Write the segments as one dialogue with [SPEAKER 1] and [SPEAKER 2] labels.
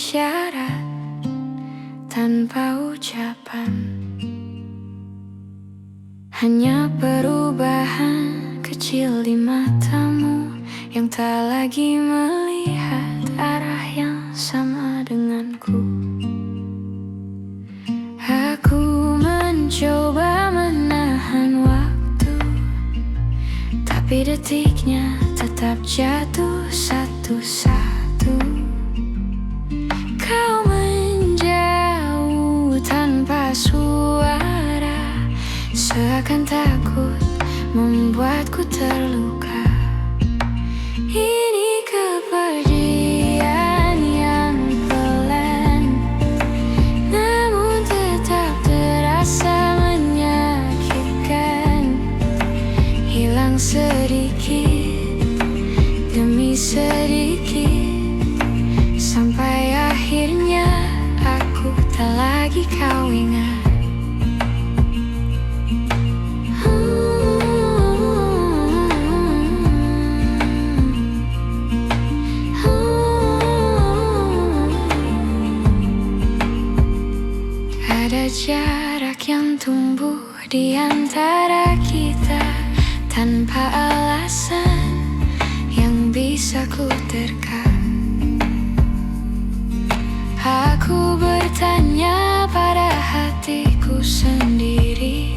[SPEAKER 1] isyarat tanpa ucapan. Hanya perubahan kecil di matamu yang tak lagi melihat arah yang sama denganku. Aku mencoba menahan waktu, tapi detiknya tetap jatuh satu-satu. Kau menjauh tanpa suara, seakan takut membuatku terluka. Ini kepergian yang pelan, namun tetap terasa menyakitkan. Hilang sedikit demi sedikit, sampai akhirnya aku tak lagi kau ingat. Ada jarak yang tumbuh di antara kita tanpa alasan yang bisa ku terka. Aku bertanya pada hatiku sendiri,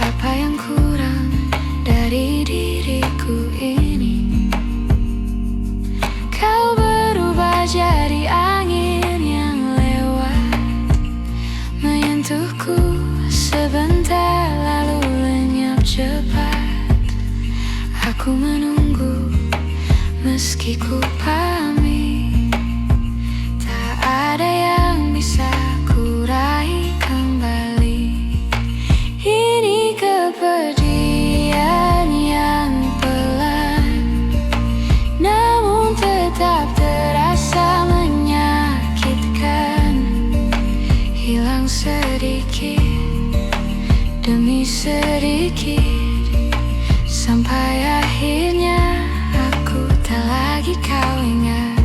[SPEAKER 1] apa yang kurang dari diriku ini? Kau berubah jadi angin yang lewat, menyentuhku sebentar lalu lenyap cepat. Aku menunggu meski ku pamit, tak ada yang bisa ku raih kembali. Ini kepergian yang pelan, namun tetap terasa menyakitkan. Hilang sedikit demi sedikit, sampai akhirnya aku tak lagi kau ingat.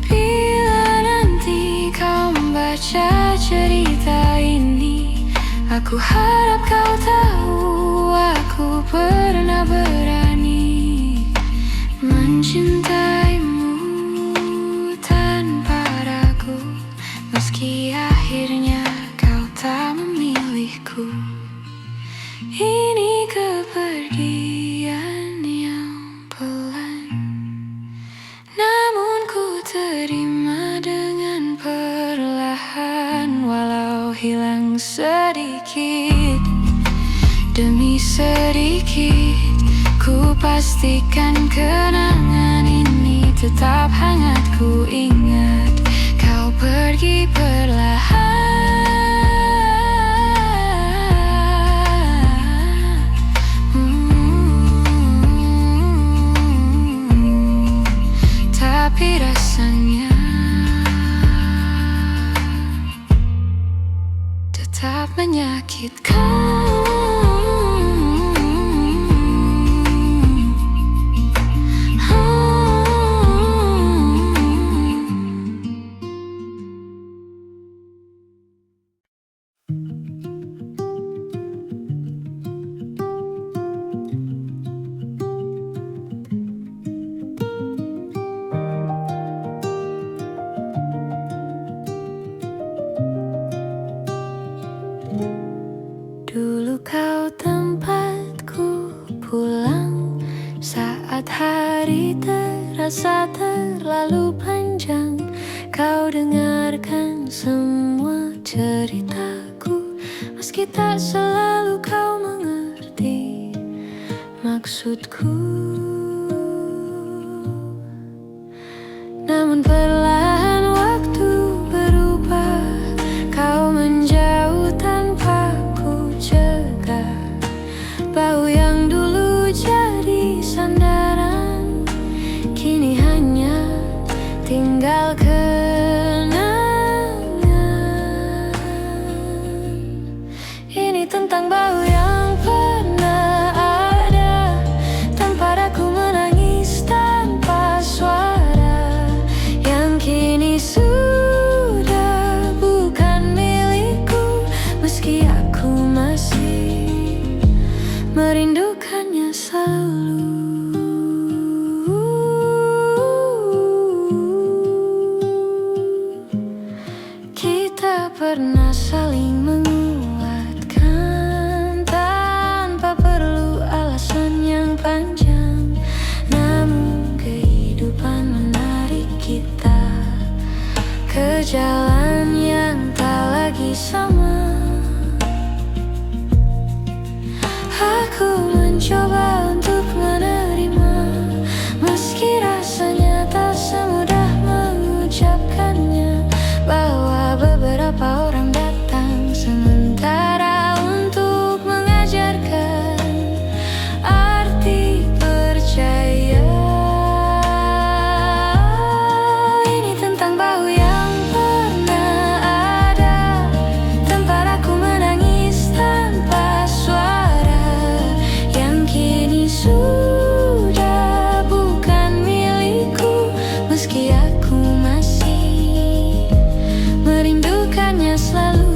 [SPEAKER 1] Bila nanti kau membaca cerita ini, aku harap kau tahu aku pernah berani mencintaimu tanpa ragu, meski akhirnya kau tak memilihku. Ini kepergian yang pelan, namun ku terima dengan perlahan. Walau hilang sedikit demi sedikit, ku pastikan kenangan ini tetap hangat. Ku ingat kau pergi perlahan, tapi rasanya tetap menyakitkan. Dulu kau tempatku pulang saat hari terasa terlalu panjang. Kau dengarkan semua ceritaku, meski tak selalu kau mengerti maksudku. Namun perlahan waktu berubah, kau menjauh tanpa ku cegah. Bau yang dulu jadi sandaran, kini hanya tinggal kenangan. Ini tentang bau yang pernah ada, tanpa aku menangis tanpa suara. jalan yang tak lagi sama. Aku mencoba untuk menerima, meski rasanya tak semudah mengucapkannya, bahwa beberapa orang datang sementara untuk mengajarkan arti percaya. Ini tentang bahu yang pernah ada, tempat aku menangis tanpa suara, yang kini sudah bukan milikku, meski aku masih merindukannya selalu.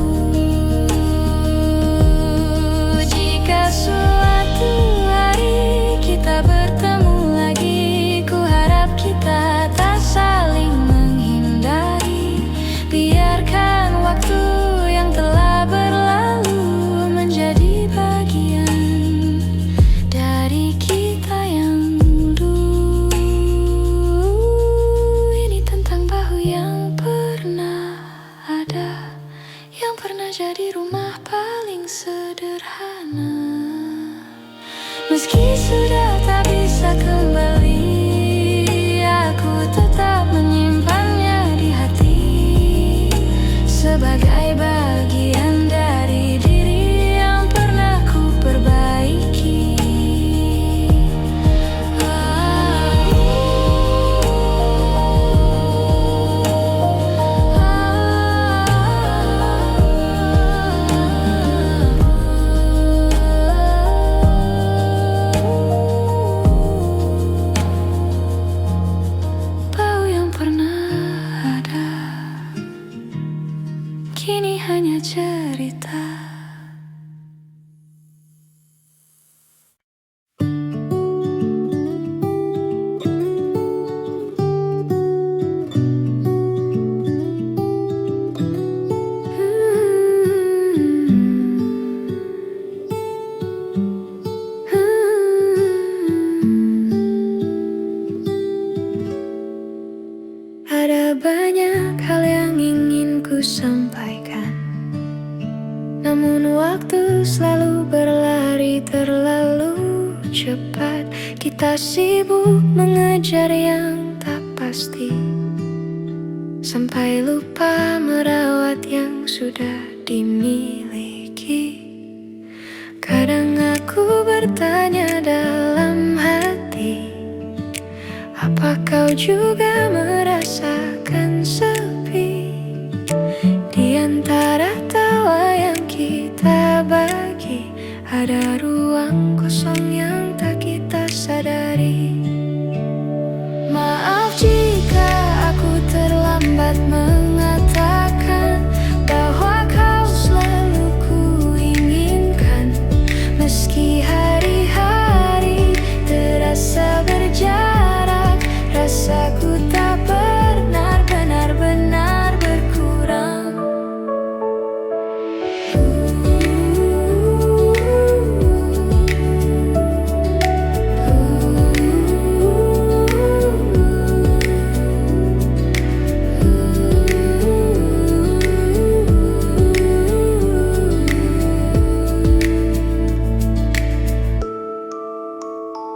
[SPEAKER 1] Jika suatu hari kita bertemu lagi, ku harap kita tak saling menghindari. Biarkan waktu yang telah berlalu menjadi bagian dari kita yang dulu. Ini tentang bahu yang pernah ada, yang pernah jadi rumah paling sederhana. Meski sudah tak bisa kembali, aku tetap menyimpannya di hati, sebagai bagian dari diri yang pernah ku perbaiki. Bau yang pernah ada, kini hanya cerita. Ada banyak hal yang ingin ku sampaikan, namun waktu selalu berlari terlalu cepat. Kita sibuk mengejar yang tak pasti, sampai lupa merawat yang sudah dimiliki. Kadang aku bertanya dalam hati, apa kau juga merasakan sepi? Di antara tawa yang kita bagi, ada ruang kosong yang tak kita sadari. Maaf jika aku terlambat mengatakan bahwa kau selalu ku inginkan, meski hari-hari terasa berjarak. Rasaku tak pernah benar-benar berkurang.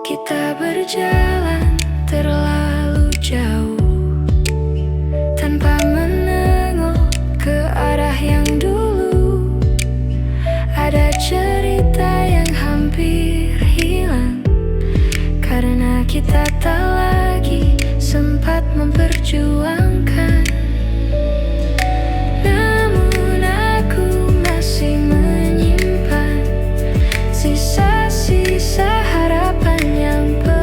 [SPEAKER 1] Kita berjalan terlalu jauh, tanpa menengok ke arah yang dulu. Ada cerita yang hampir hilang, karena kita tak lagi sempat memperjuangkan. Namun aku masih menyimpan sisa-sisa harapan yang pelan,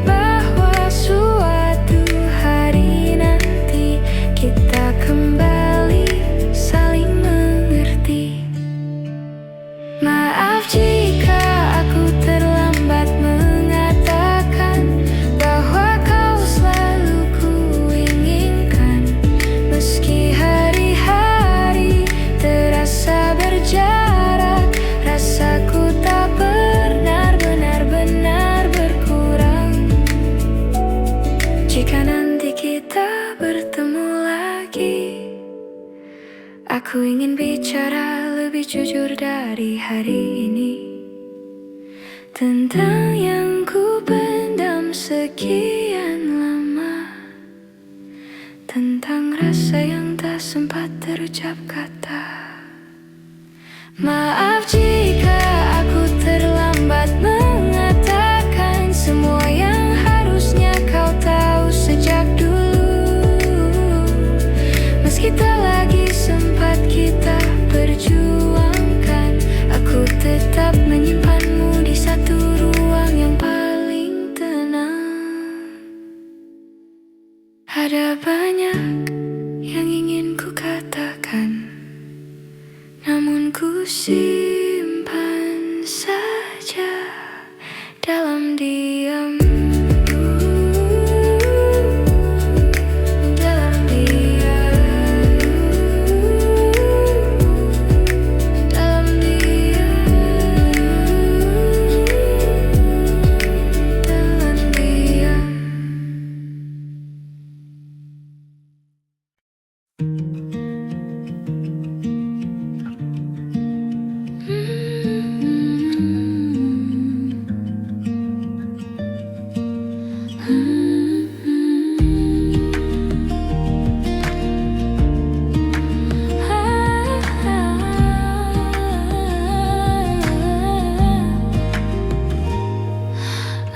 [SPEAKER 1] bahwa suatu hari nanti kita kembali saling mengerti. Maaf jika aku terlambat mengatakan bahwa kau selalu ku inginkan, meski hari-hari terasa berjarak. Rasaku tak pernah benar-benar berkurang. Jika nanti kita bersama, Aku ingin bicara lebih jujur dari hari ini, tentang yang ku pendam sekian lama, tentang rasa yang tak sempat terucap kata. Maaf jika aku terlambat mengatakan semua yang harusnya kau tahu sejak dulu. Meski tak lagi sempat kita perjuangkan, aku tetap menyimpanmu di satu ruang yang paling tenang. Ada banyak yang ingin ku katakan, namun ku simpan saja dalam diam. Dalam diam. Dalam diam. Dalam diam.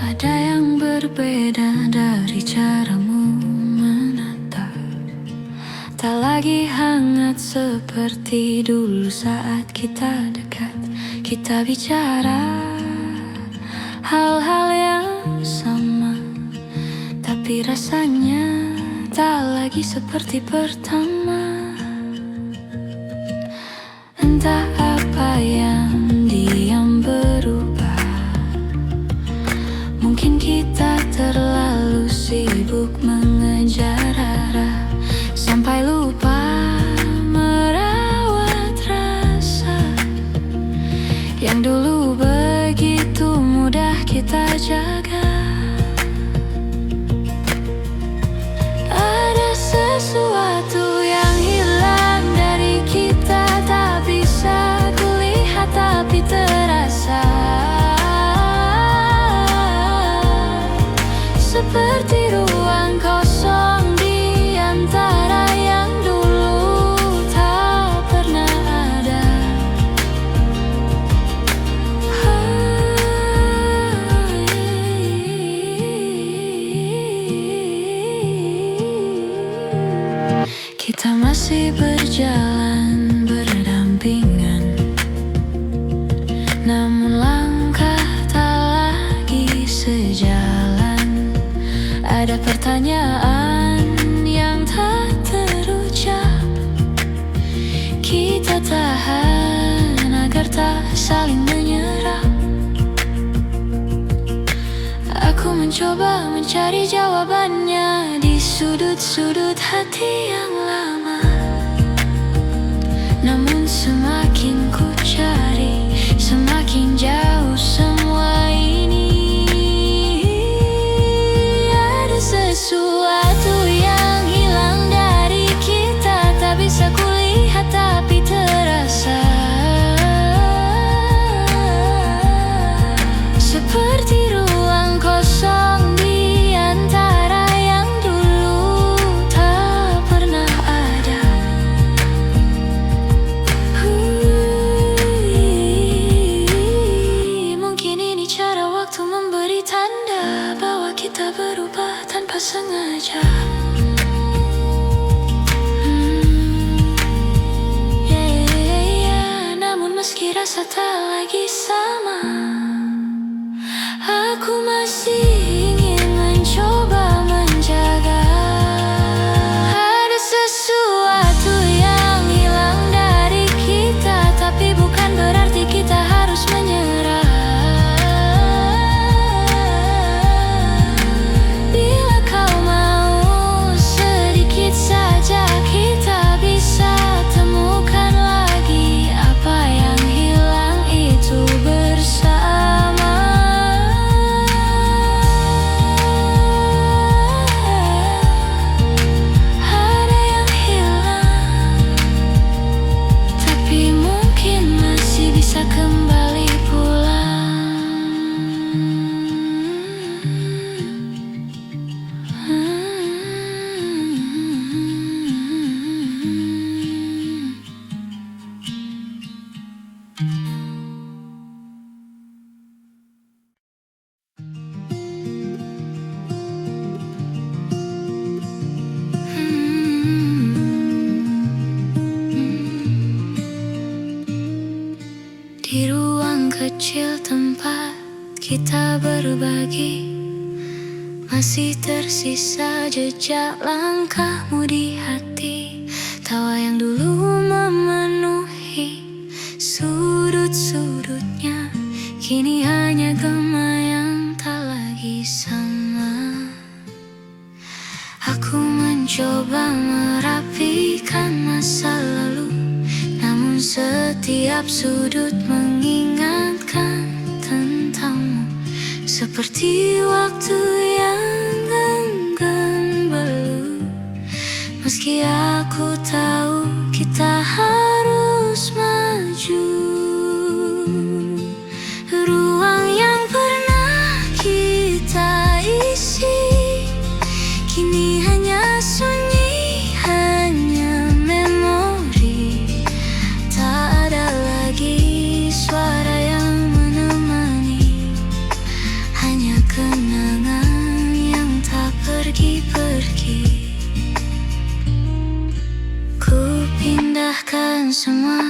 [SPEAKER 1] Ada yang berbeda dari caramu menatap, tak lagi hangat seperti dulu saat kita dekat. Kita bicara hal-hal yang sama, tapi rasanya tak lagi seperti pertama. Entah apa yang diam berubah, mungkin kita terlalu sibuk mengejar arah, sampai lupa merawat rasa yang dulu begitu mudah kita jaga. Ada sesuatu yang hilang dari kita, tak bisa kulihat tapi terasa, seperti ruang kosong di antara yang dulu tak pernah ada. Kita masih berjalan berdampingan, namun langkah tak lagi sejalan. Ada pertanyaan yang tak terucap, kita tahan agar tak saling menyerah. Aku mencoba mencari jawabannya di sudut-sudut hati yang lama, namun semakin ku cari, semakin jauh semua ini. Ada sesuatu yang hilang dari kita, tak bisa kulihat tapi terasa, seperti ruang kosong di antara yang dulu tak pernah ada. Mungkin ini cara waktu memberi tanda bahwa kita berubah tanpa sengaja. Namun meski rasa tak lagi sama, aku masih ingin mencoba menjaga. Ada sesuatu yang hilang dari kita, tapi bukan berarti kita harus menyerah. Bila kau mau sedikit saja, kita bisa temukan lagi apa yang hilang itu bersama. berbagi. Masih tersisa jejak langkahmu di hati. Tawa yang dulu memenuhi sudut-sudutnya, kini hanya gema yang tak lagi sama. Aku mencoba merapikan masa lalu, namun setiap sudut mengingatkan tentangmu. Seperti waktu yang genggam berlalu. Meski aku tahu kita harus maju, ruang yang pernah kita isi kini hanya sunyi, hanya memori. Tak ada lagi suara yang menemani, hanya kenangan yang tak pergi-pergi. Ku pindahkan semua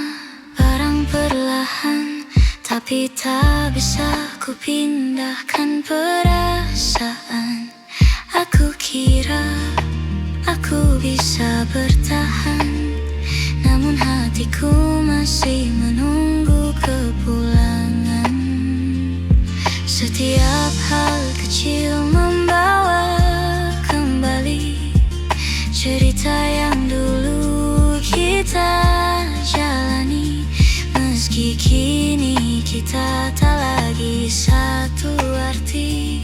[SPEAKER 1] barang perlahan, tapi tak bisa ku pindahkan perasaan. Aku kira aku bisa bertahan, namun hatiku masih menunggu kepulangan. Setiap hal kecil membawa kembali cerita yang dulu kita jalani. Meski kini kita tak lagi satu arti,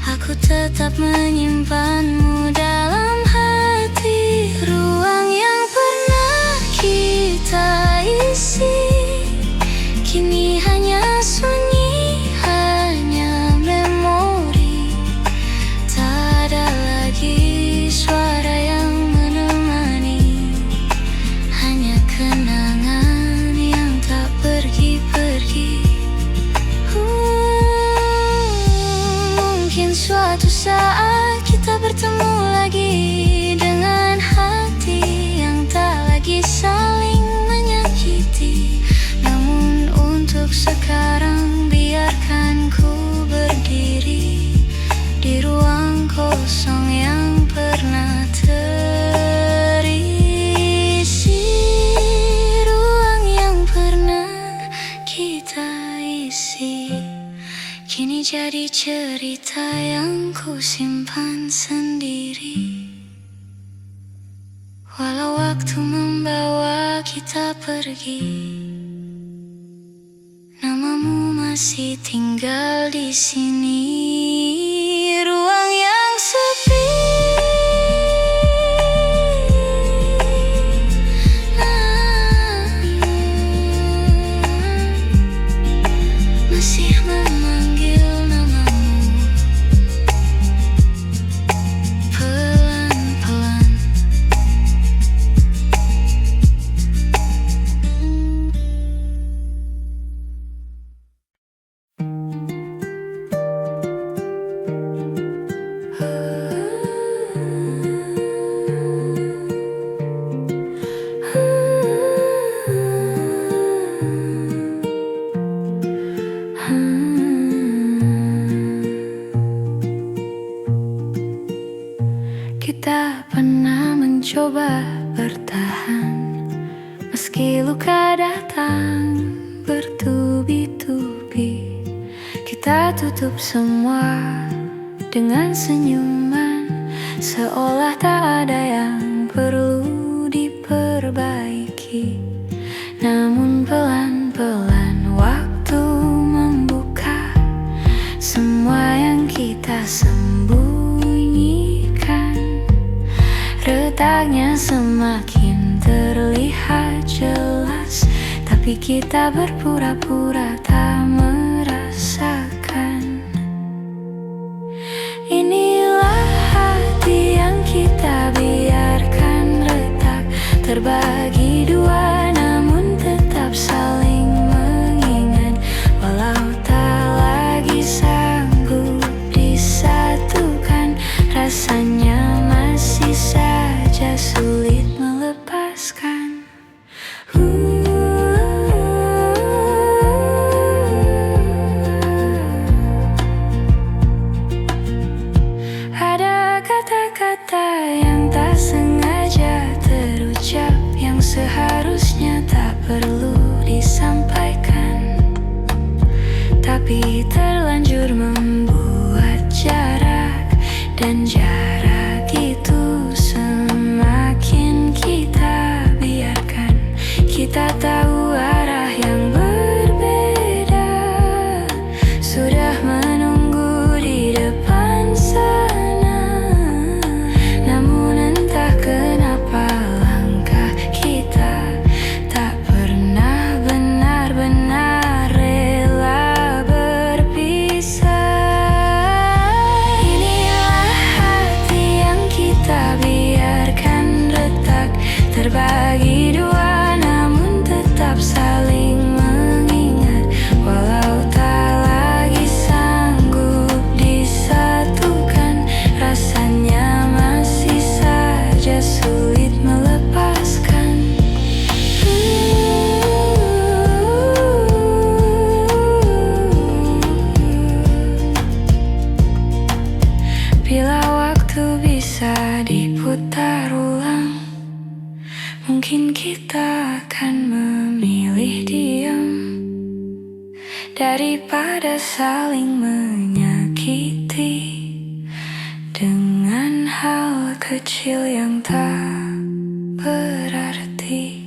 [SPEAKER 1] aku tetap menyimpanmu dalam hati. Ruang yang pernah kita isi kini hanya sunyi, hanya memori. Tak ada lagi suara yang menemani, hanya kenangan yang tak pergi-pergi. Mungkin suatu saat kita bertemu lagi dengan hati yang tak lagi saling menyakiti. Namun untuk sekarang biarkan ku berdiri di ruang kosong yang pernah terisi. Ruang yang pernah kita isi kini jadi cerita yang ku simpan sendiri. Walau waktu membawa kita pergi, namamu masih tinggal di sini. Ruang yang sepi, masih memanggil namamu pelan-pelan. Kita pernah mencoba bertahan, meski luka datang bertubi-tubi. Kita tutup semua dengan senyuman, seolah tak ada yang perlu diperbaiki. Namun pelan-pelan waktu membuka semua yang kita sembunyikan. Retaknya semakin terlihat jelas, tapi kita berpura-pura tak merasakan. Inilah hati yang kita biarkan retak, terbagi dua namun tetap saling mengingat. Walau tak lagi sanggup disatukan, rasanya masih saja sulit melepaskan. kata yang tak sengaja terucap, yang seharusnya tak perlu disampaikan, tapi terlanjur membuat jarak. Dan jarak itu semakin kita biarkan. Kita tahu arah yang berbeda, sudah menunggu di depan sana. Namun entah kenapa langkah kita tak pernah benar-benar rela berpisah. Inilah hati yang kita biarkan retak, terbagi dua namun tetap saling mengingat. Walau tak lagi sanggup disatukan, rasanya masih saja sulit melepaskan. Bila waktu bisa diputar ulang, mungkin kita akan memilih diam daripada saling menyakiti dengan hal kecil yang tak berarti.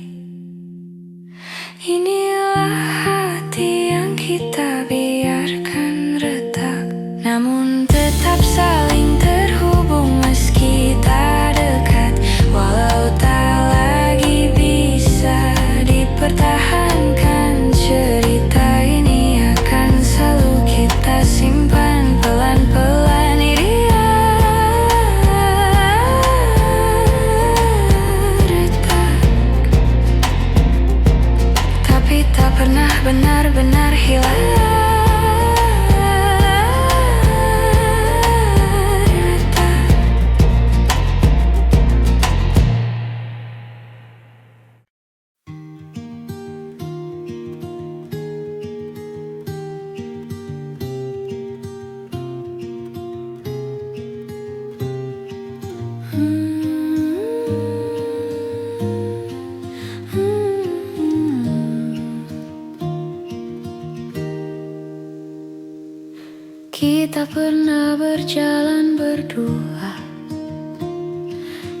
[SPEAKER 1] Inilah hati yang kita biarkan retak, namun tetap saling terhubung meski tak dekat. Walau tak lagi bisa dipertahankan, cerita ini akan selalu kita simpan pelan-pelan. Dia retak, tapi tak pernah benar-benar hilang. Kita pernah berjalan berdua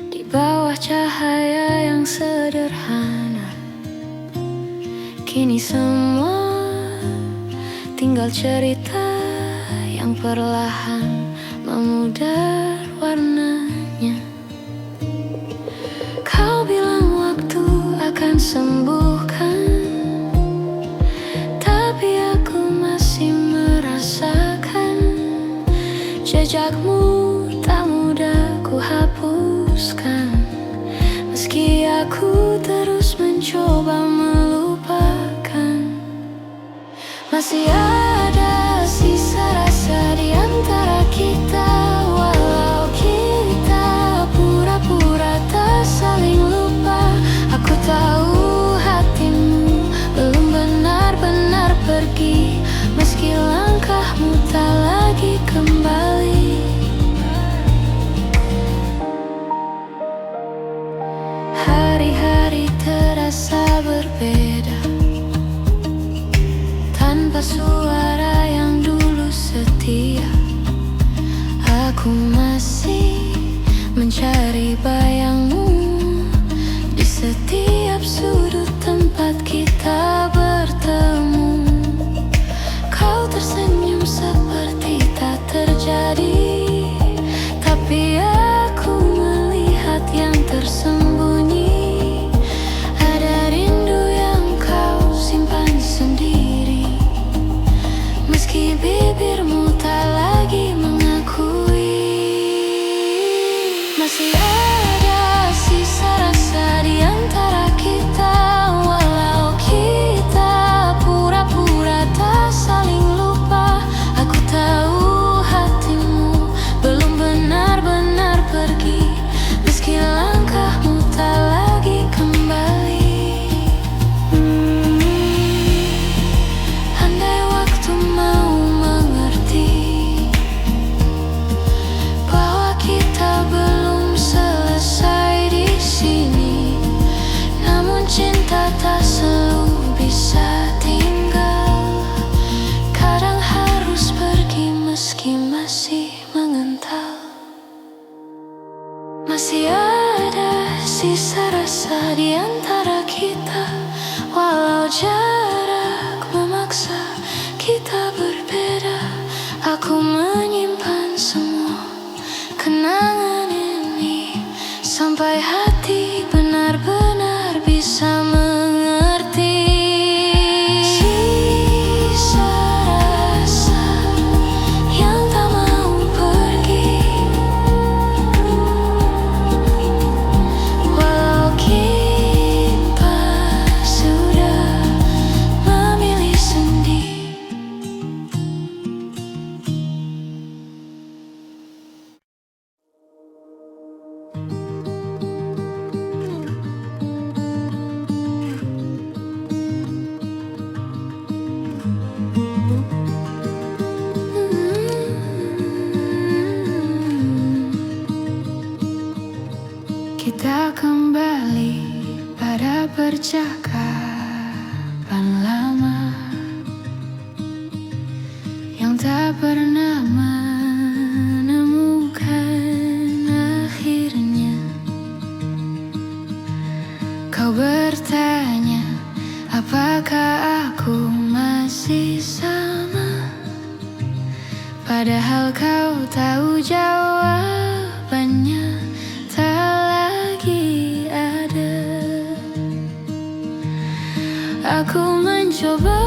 [SPEAKER 1] di bawah cahaya yang sederhana. Kini semua tinggal cerita yang perlahan memudar warnanya. Kau bilang waktu akan sembuhkan, tapi aku masih merasakan jejakmu tak mudah ku hapuskan. Meski aku terus mencoba melupakan, masih ada sisa rasa di antara kita. Walau kita pura-pura tak saling lupa, aku tahu hatimu belum benar-benar pergi, meski langkahmu tak lagi kembali. Hari-hari terasa berbeda, tanpa suara yang dulu setia. Aku masih mencari bayangmu di setiap sudut tempat kita bertemu. Kau tersenyum seperti tak terjadi, tapi aku melihat yang tersembunyi. Ada rindu yang kau simpan sendiri, meski bibirmu tak lagi mengakui. Masih ada sisa rasa di antara kita. Walau kita pura-pura tak saling lupa, aku tahu hatimu belum benar-benar pergi, meski langkahmu tak lagi kembali. Andai waktu mau mengerti bahwa kita belum Masih ada sisa rasa di antara kita, walau jarak memaksa kita berbeda. Aku menyimpan semua kenangan ini sampai hati benar-benar bisa mengerti. Sisa rasa yang tak mau pergi, walau kita sudah memilih sendiri. Kita kembali pada percakapan lama yang tak pernah menemukan akhirnya. Kau bertanya, apakah aku masih sama? Padahal kau tahu jawabannya tak lagi ada. Aku mencoba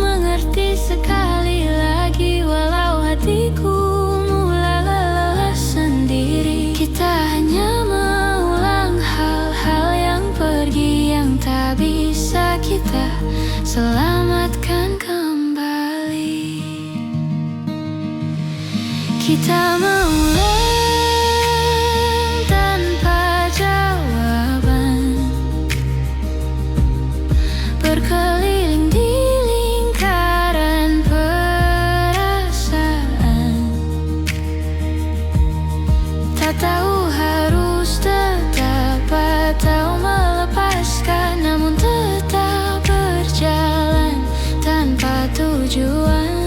[SPEAKER 1] mengerti sekali lagi, walau hatiku mulai lelah sendiri. Kita hanya mengulang hal-hal yang pergi, yang tak bisa kita selamatkan kembali. Kita mengulang tanpa jawaban, berkeliling di lingkaran perasaan. Tak tahu harus tetap atau melepaskan, namun tetap berjalan tanpa tujuan.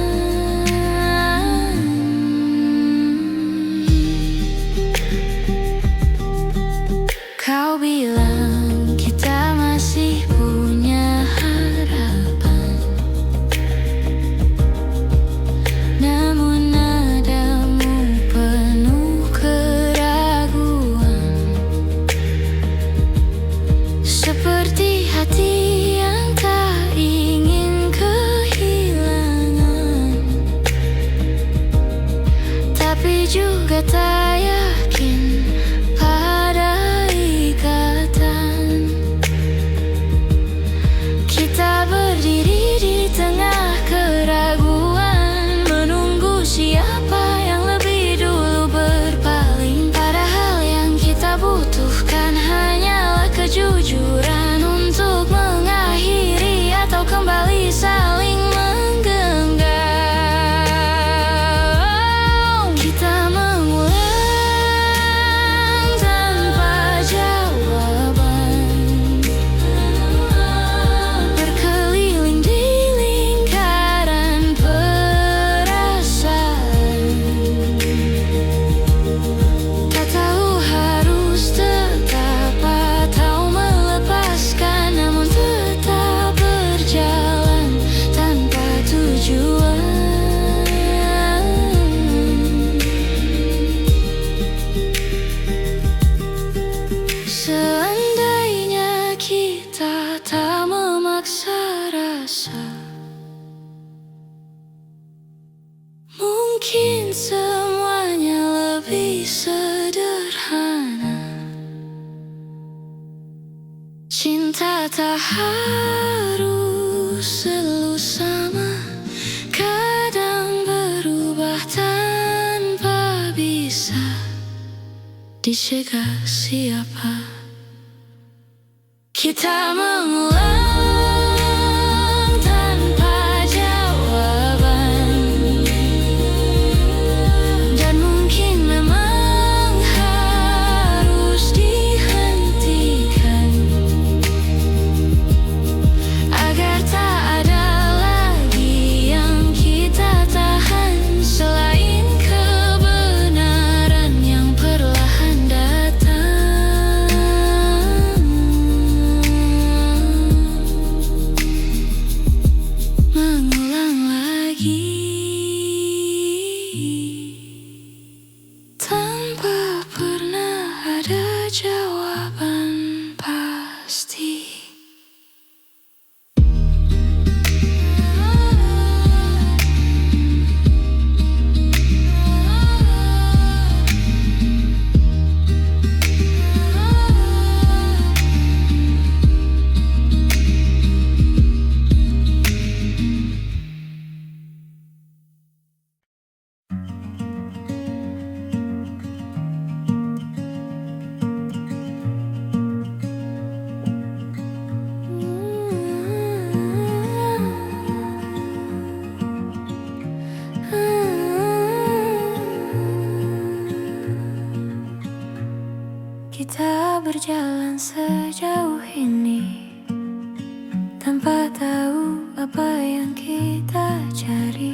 [SPEAKER 1] Kau bilang kita masih punya harapan, namun nadamu penuh keraguan, seperti hati yang tak ingin kehilangan, tapi juga tak yakin pada ikatan. Kita berdiri di tengah keraguan, menunggu siapa yang lebih dulu berpaling. Padahal yang kita butuhkan hanyalah kejujuran untuk mengakhiri atau kembali saling menggenggam. Kita mengulang tanpa jawaban, berkeliling di lingkaran perasaan. Tak tahu harus tetap atau melepaskan, namun tetap berjalan tanpa tujuan. Seandainya kita tak memaksa rasa, mungkin semuanya lebih sederhana. Cinta tak harus selalu sama, kadang berubah tanpa bisa dicegah siapa. Kita mengulang tanpa jawaban, dan mungkin memang harus dihentikan agar tak ada lagi yang kita tahan selain kebenaran yang perlahan datang. kita berjalan sejauh ini tanpa tahu apa yang kita cari.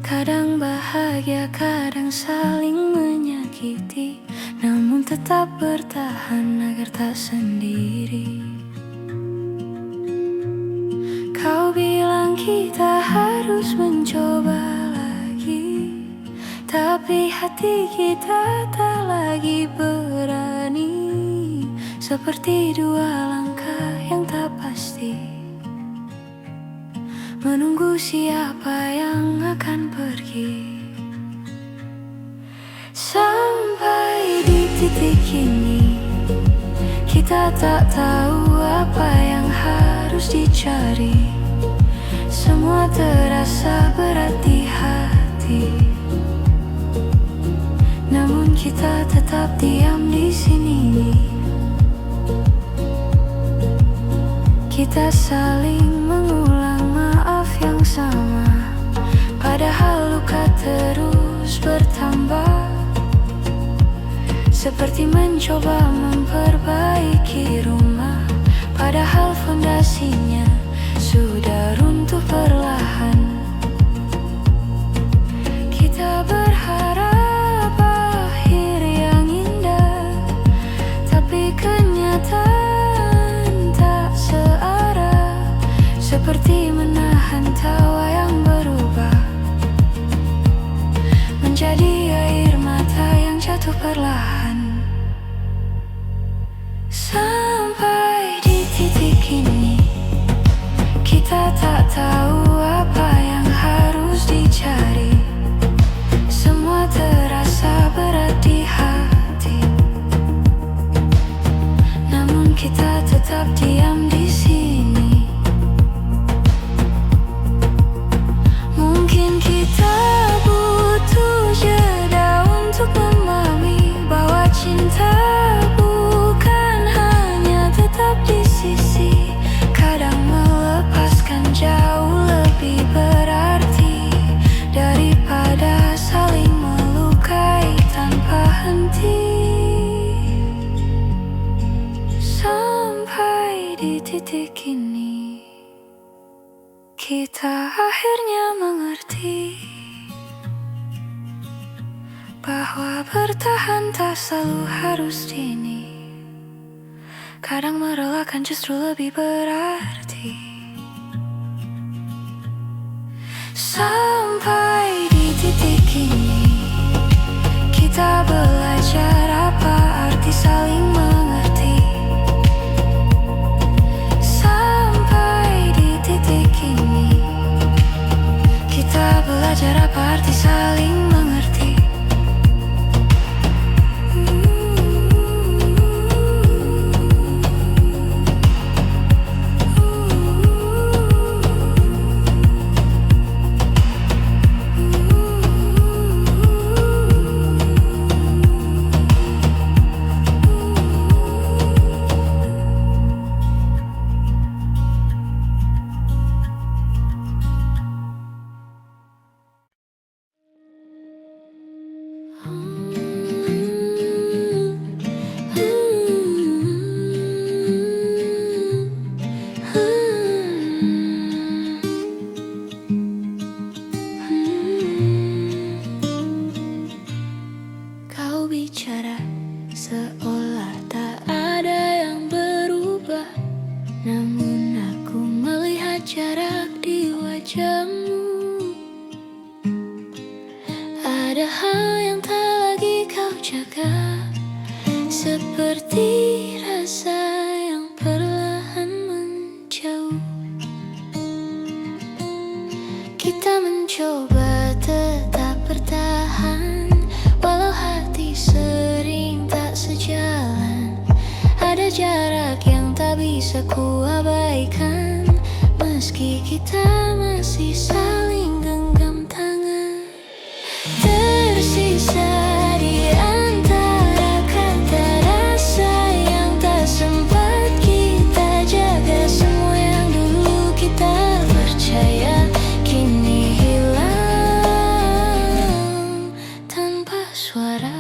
[SPEAKER 1] Kadang bahagia, kadang saling menyakiti, namun tetap bertahan agar tak sendiri. Kau bilang kita harus mencoba lagi, tapi hati kita tak lagi berani. Seperti dua langkah yang tak pasti, menunggu siapa yang akan pergi. Sampai di titik ini, kita tak tahu apa yang harus dicari. Semua terasa berat di hati, namun kita tetap diam di sini. Kita saling mengulang maaf yang sama, padahal luka terus bertambah. Seperti mencoba memperbaiki rumah, padahal fondasinya sudah runtuh perlahan. Kita berharap akhir yang indah, tapi kenyataan tak searah. Seperti menahan tawa yang berubah menjadi air mata yang jatuh perlahan. Sampai di titik ini, kita tak tahu apa yang harus dicari. Semua terasa berat di hati, namun kita tetap diam di sini. Mungkin kita butuh jeda untuk memahami bahwa cinta bukan hanya tetap di sisi. Kadang melepaskan jauh lebih berarti daripada saling melukai tanpa henti. Sampai di titik ini, kita akhirnya mengerti bahwa bertahan tak selalu harus dini. Kadang merelakan justru lebih berarti. Sampai di titik ini, kita belajar apa arti saling mengerti. Sampai di titik ini, kita belajar apa arti saling mengerti. Kau bicara seolah tak ada yang berubah, namun aku melihat jarak di wajahmu. Ada hal yang tak lagi kau jaga, seperti rasa yang perlahan menjauh. Kita mencoba tetap bertahan, walau hati sering tak sejalan. Ada jarak yang tak bisa ku abaikan, meski kita masih saling genggam tangan. Tersisa di antara kata rasa yang tak sempat kita jaga. Semua yang dulu kita percaya kini hilang tanpa suara.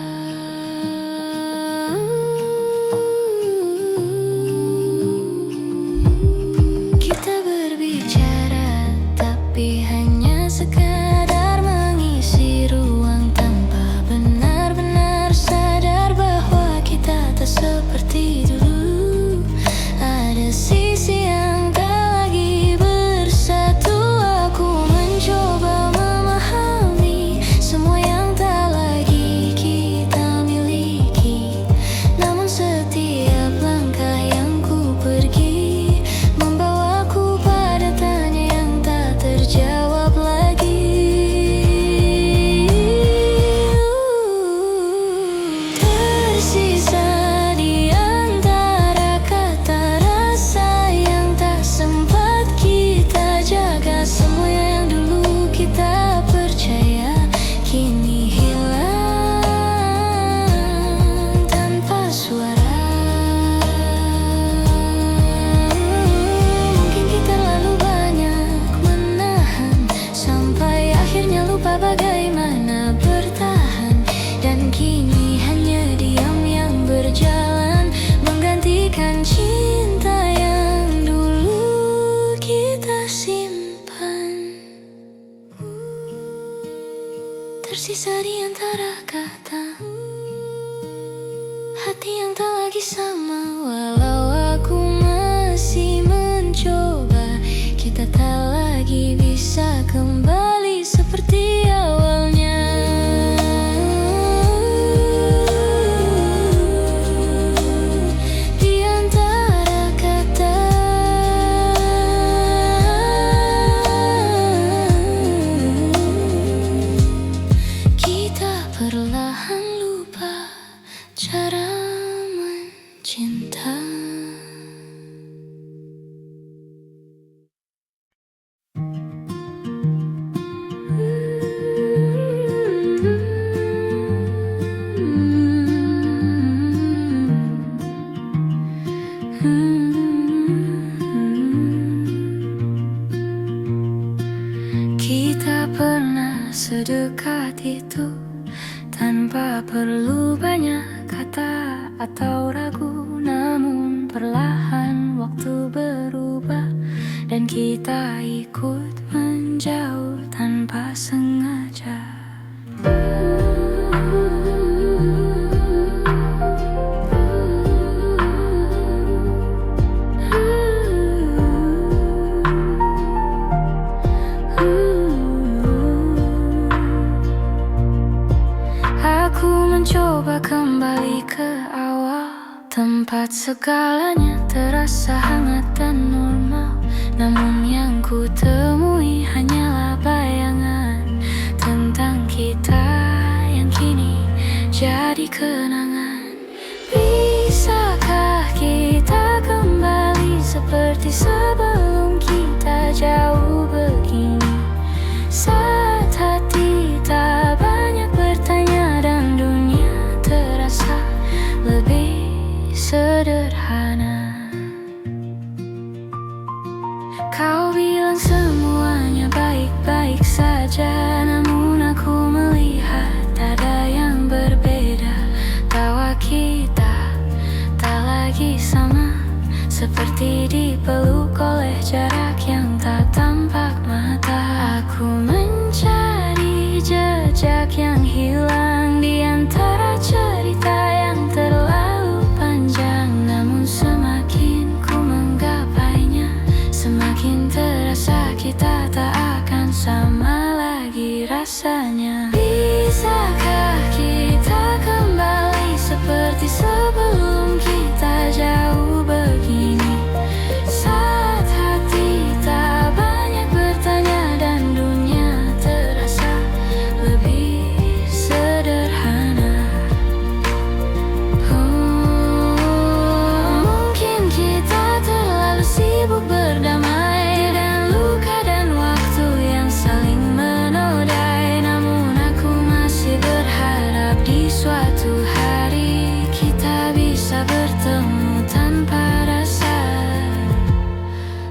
[SPEAKER 1] kenangan cinta yang dulu kita simpan, tersisa di antara kata hati yang tak lagi sama. Walau aku masih mencoba, kita tak lagi bisa kembali seperti awalnya. Di antara kata kita perlahan lupa cara mencinta. Kita pernah sedekat itu, tanpa perlu banyak kata atau ragu. Namun perlahan waktu berubah, dan kita ikut menjauh tanpa sengaja. Aku mencoba kembali ke awal, tempat segalanya terasa hangat dan normal. Namun yang ku temui hanyalah bayangan tentang kita yang kini jadi kenangan. Bisakah kita kembali seperti sebelum kita jauh begini? Saat hati tak banyak bertanya dan dunia terasa lebih sederhana. Kau bilang semuanya baik-baik saja, namun aku melihat ada yang berbeda. Tawa kita tak lagi sama, seperti dipeluk oleh jarak yang tak tampak mata. Aku mencari jejak yang hilang di antara cerita yang terlalu panjang. Namun semakin ku menggapainya, semakin terasa kita tak akan sama lagi rasanya. Bisakah kita kembali seperti sebelum kita jauh begini? Saat hati tak banyak bertanya dan dunia terasa lebih sederhana. Mungkin kita terlalu sibuk berdamai dengan luka dan waktu yang saling menodai. Namun aku masih berharap di suatu hari kita bisa bertemu tanpa rasa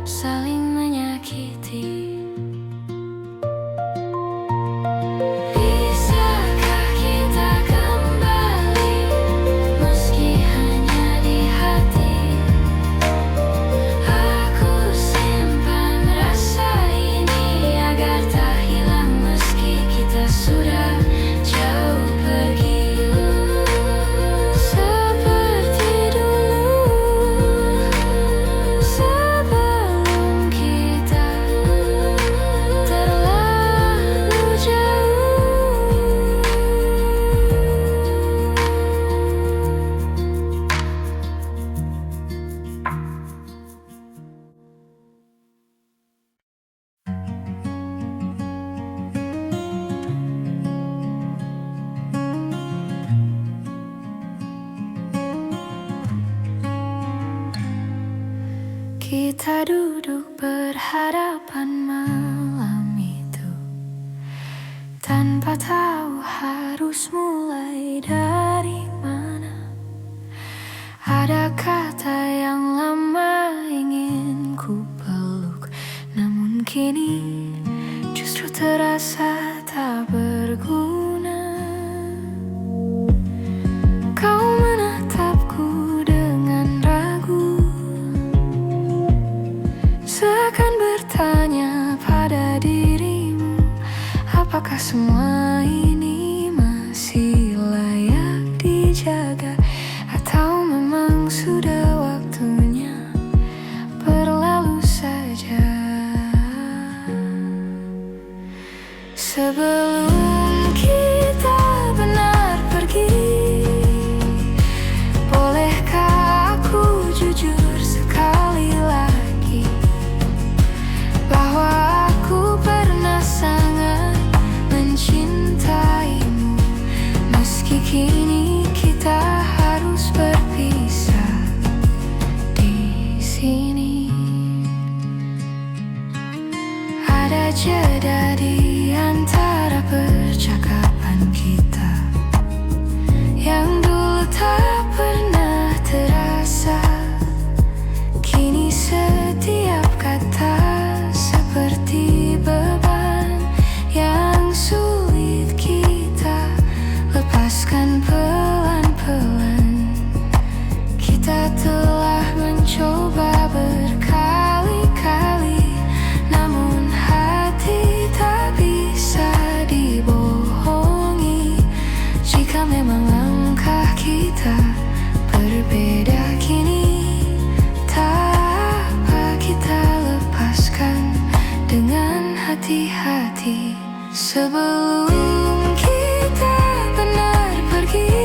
[SPEAKER 1] saling menyakiti. Bisakah kita kembali meski hanya di hati? Aku simpan rasa ini agar tak hilang meski kita sudah jauh pergi. Seperti dulu sebelum kita terlalu jauh. Kita duduk berhadapan malam itu, tanpa tahu harus mulai dari mana. Ada kata yang lama ingin ku peluk, namun kini justru terasa tak berguna. Kau menatapku dengan ragu, berbeda kini, tak apa kita lepaskan dengan hati-hati sebelum kita benar pergi.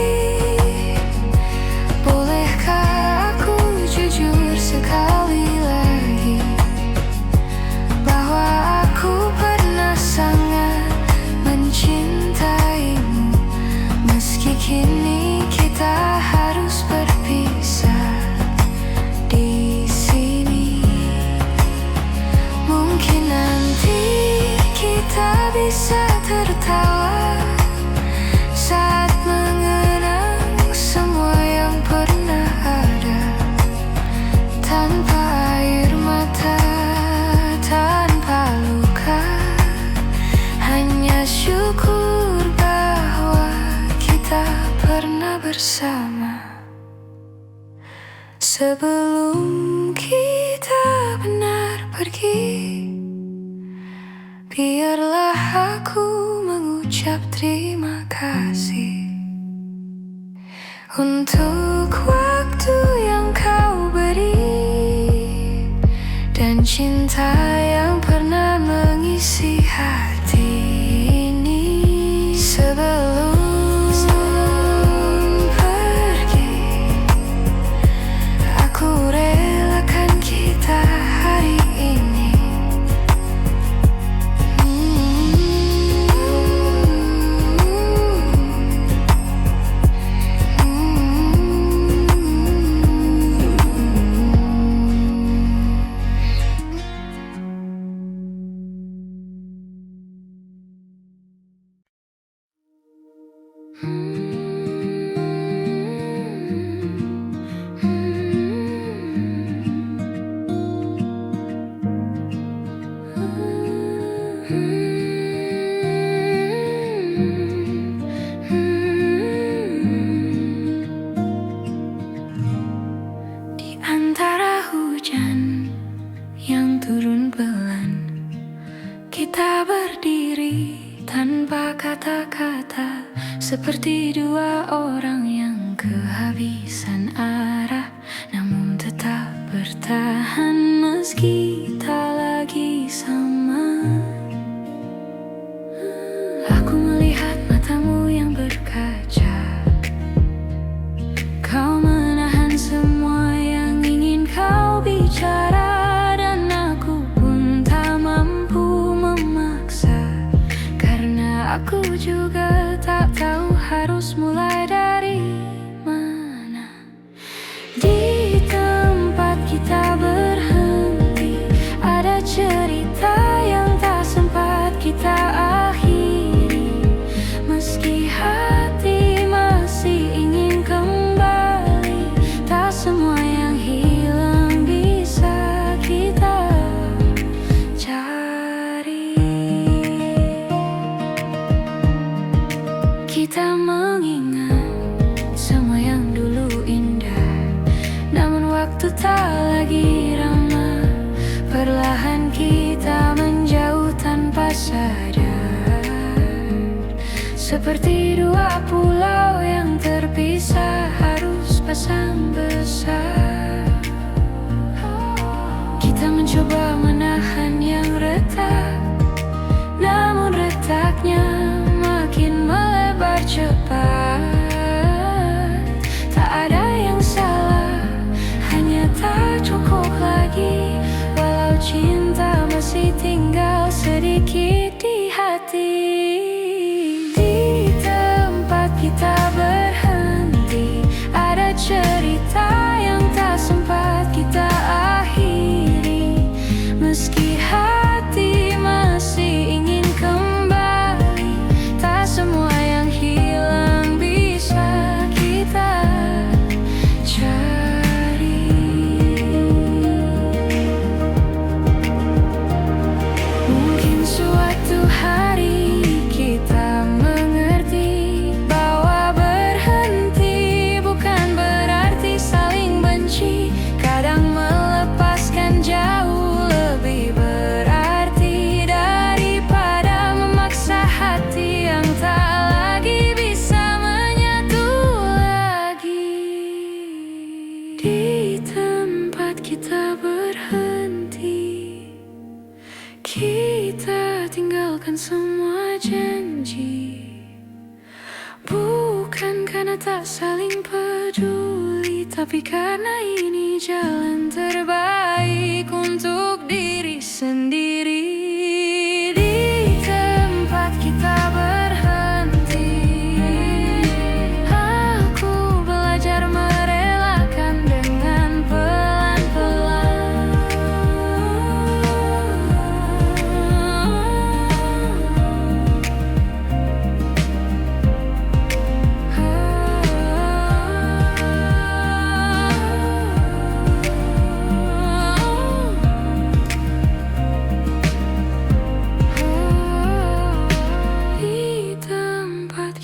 [SPEAKER 1] Bolehkah aku jujur sekali lagi bahwa aku pernah sangat mencintaimu, meski kini kita harus berpisah di sini. Mungkin nanti kita bisa tertawa saat mengenang semua yang pernah ada, tanpa air mata, tanpa luka, hanya syukur bahwa kita pernah bersama. Sebelum kita benar pergi, biarlah aku mengucap terima kasih untuk waktu yang kau beri dan cinta yang pernah mengisi hati ini. Sebelum pergi, aku relakan kita hari ini. Di antara hujan yang turun pelan, kita berdiri tanpa kata-kata, seperti dua orang yang kehabisan arah, namun tetap bertahan meski tak lagi sama. Aku melihat matamu yang berkaca, kau menahan semua yang ingin kau bicara, dan aku pun tak mampu memaksa, karena aku juga tak tahu harus mulai dari mana. Di tempat kita berhenti, ada cerita yang tak sempat kita akhiri, meski hati masih ingin kembali. Tak semua yang hilang bisa kita cari. Kita mengingat semua yang dulu indah, namun waktu tak lagi ramah. Perlahan kita menjauh tanpa sadar, seperti dua pulau yang terpisah harus pasang besar. Kita mencoba menahan yang retak, namun retaknya makin melebar cepat. Tak ada yang salah, hanya tak cukup lagi, walau cinta masih tinggal sedikit di hati. Di tempat kita berhenti, semua janji. Bukan karena tak saling peduli, tapi karena ini jalan terbaik untuk diri sendiri. Di tempat kita berhenti, aku belajar merelakan dengan pelan-pelan.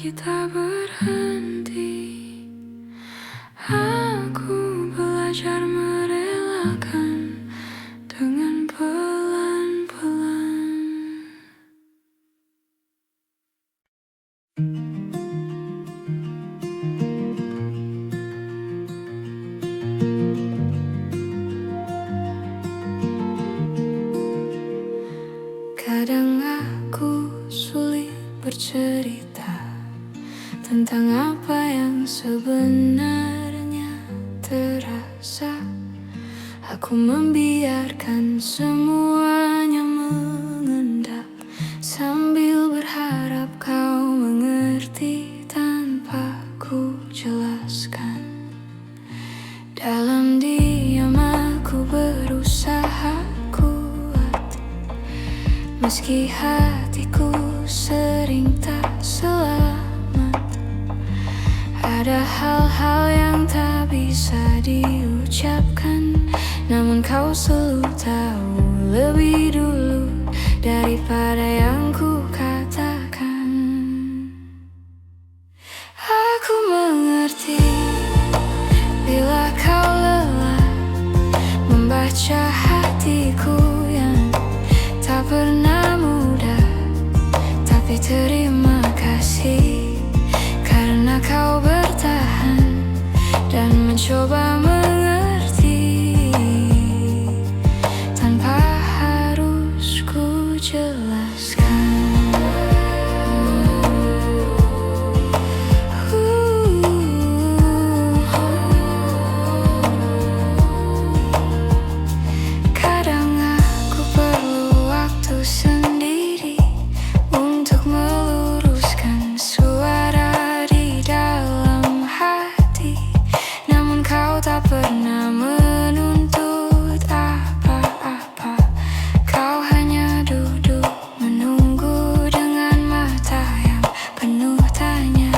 [SPEAKER 1] Kita berhenti, aku belajar merelakan dengan pelan-pelan. Kadang aku sulit bercerita tentang apa yang sebenarnya terasa. Aku membiarkan semuanya mengendap, sambil berharap kau mengerti tanpa ku jelaskan. Dalam diam aku berusaha kuat, meski hatiku sering tak selamat. Ada hal-hal yang tak bisa diucapkan, namun kau selalu tahu lebih dulu daripada yang ku katakan. Aku mengerti bila kau lelah membaca hatiku yang tak pernah mudah, tapi terima kasih karena kau bertahan dan mencoba mengerti tanpa harus ku jelaskan. Kadang aku perlu waktu sendiri untuk meluruskan suara di dalam hati, namun kau tak pernah menuntut apa-apa. Kau hanya duduk menunggu dengan mata yang penuh tanya.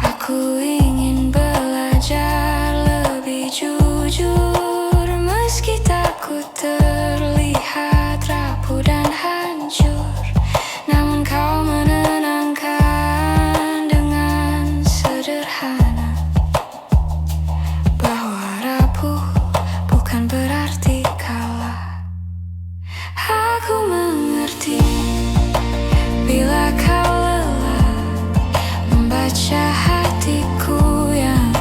[SPEAKER 1] Aku ingin belajar lebih jujur, meski takut terlihat rapuh dan hancur, namun kau menenangkan dengan sederhana bahwa rapuh bukan berarti kalah. Aku mengerti bila kau lelah membaca hatiku yang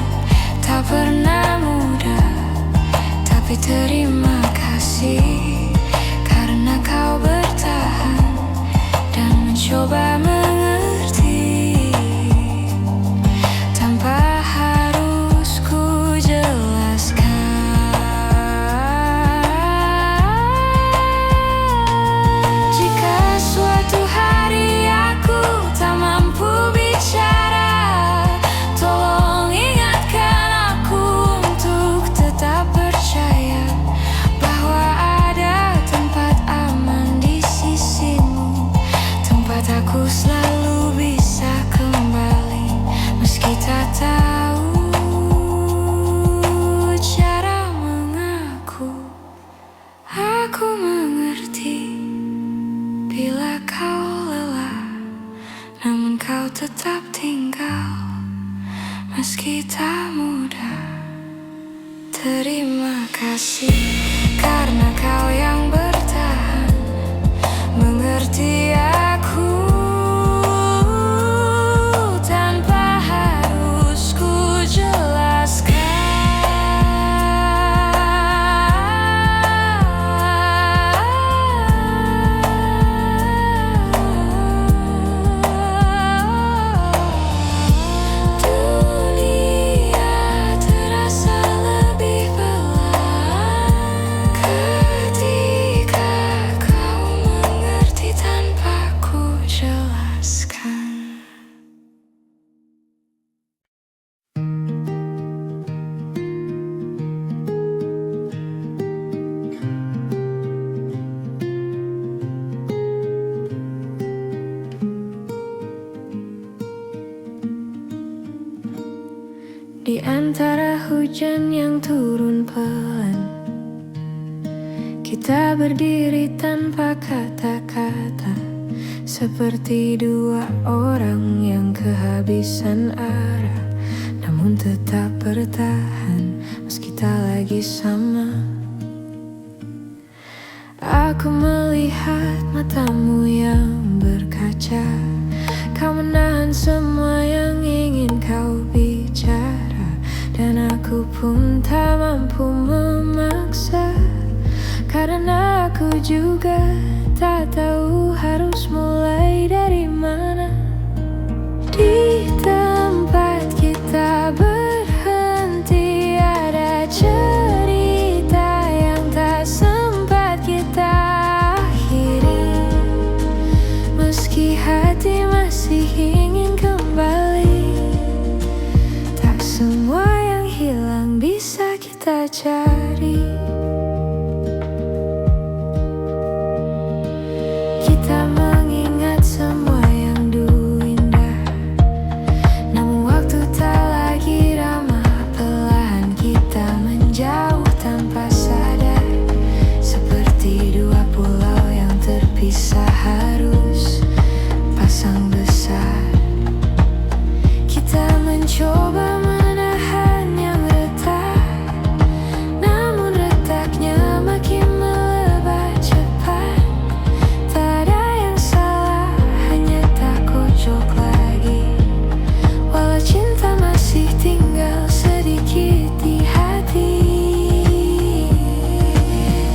[SPEAKER 1] tak pernah mudah, tapi terima kasih karena kau bertahan dan mencoba mengerti tanpa harus ku jelaskan. Jika suatu hari aku tak mampu bicara, tolong ingatkan aku untuk tetap percaya bahwa ada tempat aman di sisimu, tempat aku selalu bisa kembali meski tak tahu cara mengaku. Aku mengerti bila kau lelah, namun kau tetap tinggal meski tak mudah. Terima kasih karena kau yang bertahan mengerti aku tanpa harus ku jelaskan. antara hujan yang turun pelan, kita berdiri tanpa kata-kata, seperti dua orang yang kehabisan arah, namun tetap bertahan meski tak lagi sama. Aku melihat matamu yang berkaca, kau menahan semua yang ingin kau bicara, dan aku pun tak mampu memaksa, karena aku juga tak tahu harus mulai dari mana. Di tempat kita berhenti ada cerita yang tak sempat kita akhiri, meski hati masih ingin kembali. Tak semua yang hilang bisa kita cari. Kita mengingat semua yang dulu indah, namun waktu tak lagi ramah. Perlahan kita menjauh tanpa sadar, seperti dua pulau yang terpisah harus pasang besar. Kita mencoba menahan yang retak, namun retaknya makin melebar cepat. Tak ada yang salah, hanya tak kocok lagi, walau cinta masih tinggal sedikit di hati.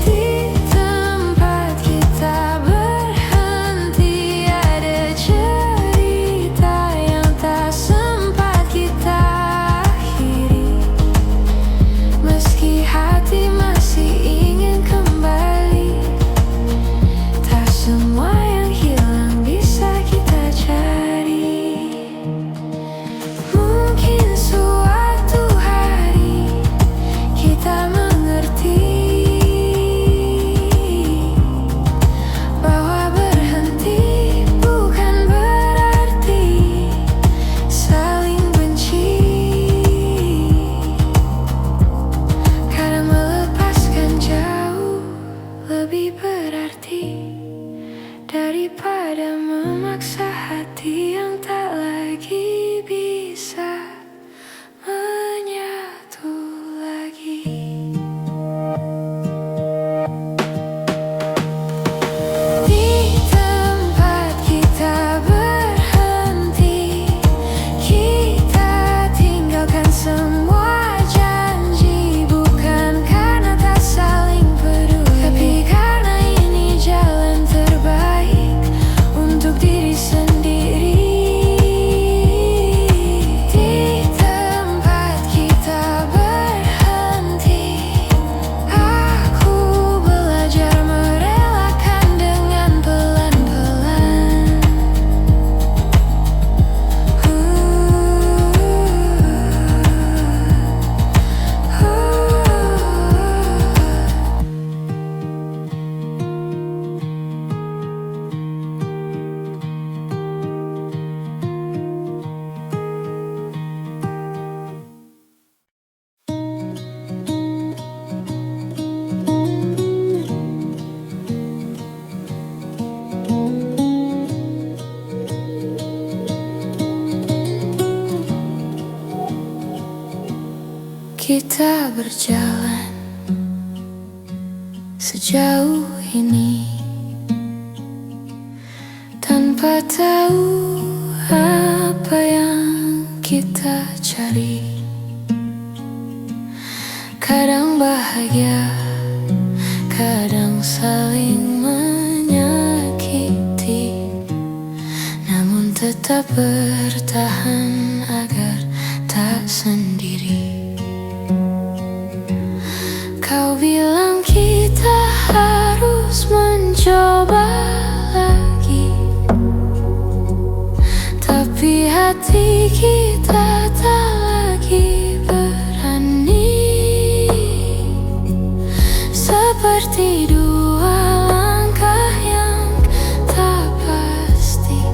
[SPEAKER 1] Di tempat kita berhenti ada cerita yang tak sempat kita akhiri, meski hati masih ingin kembali. Tak semua yang hilang bisa kita cari. Mungkin suatu hari kita mengerti bahwa berhenti bukan berarti saling benci. Kadang melepaskan jauh lebih berarti daripada memaksa hati yang tak lagi bisa menyatu lagi. Di tempat kita berhenti, kita tinggalkan semua janji, bukan karena tak saling peduli, tapi karena ini jalan terbaik untuk diri sendiri. Di tempat kita berhenti, aku belajar merelakan dengan pelan-pelan. Kita berjalan sejauh ini tanpa tahu apa yang kita cari. Kadang bahagia, kadang saling menyakiti, namun tetap bertahan agar tak sendiri. Kau bilang kita harus mencoba lagi, tapi hati kita tak lagi berani. Seperti dua langkah yang tak pasti,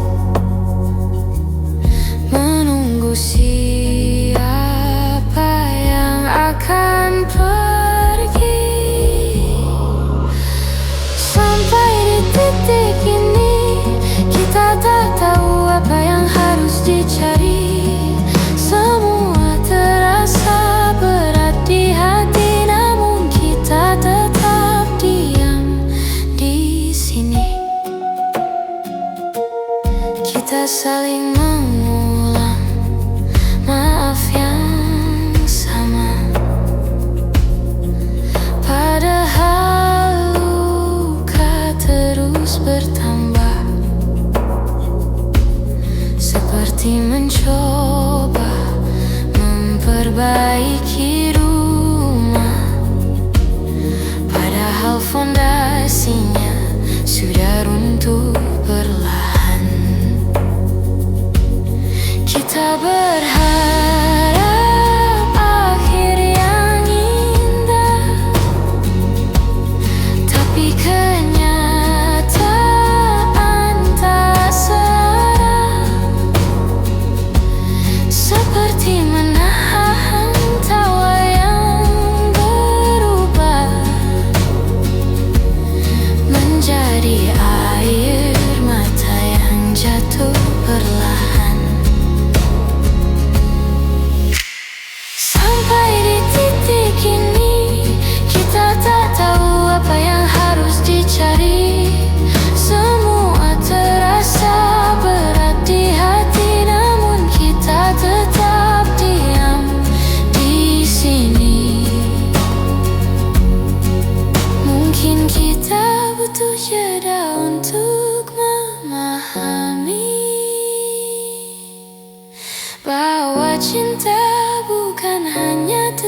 [SPEAKER 1] menunggu siapa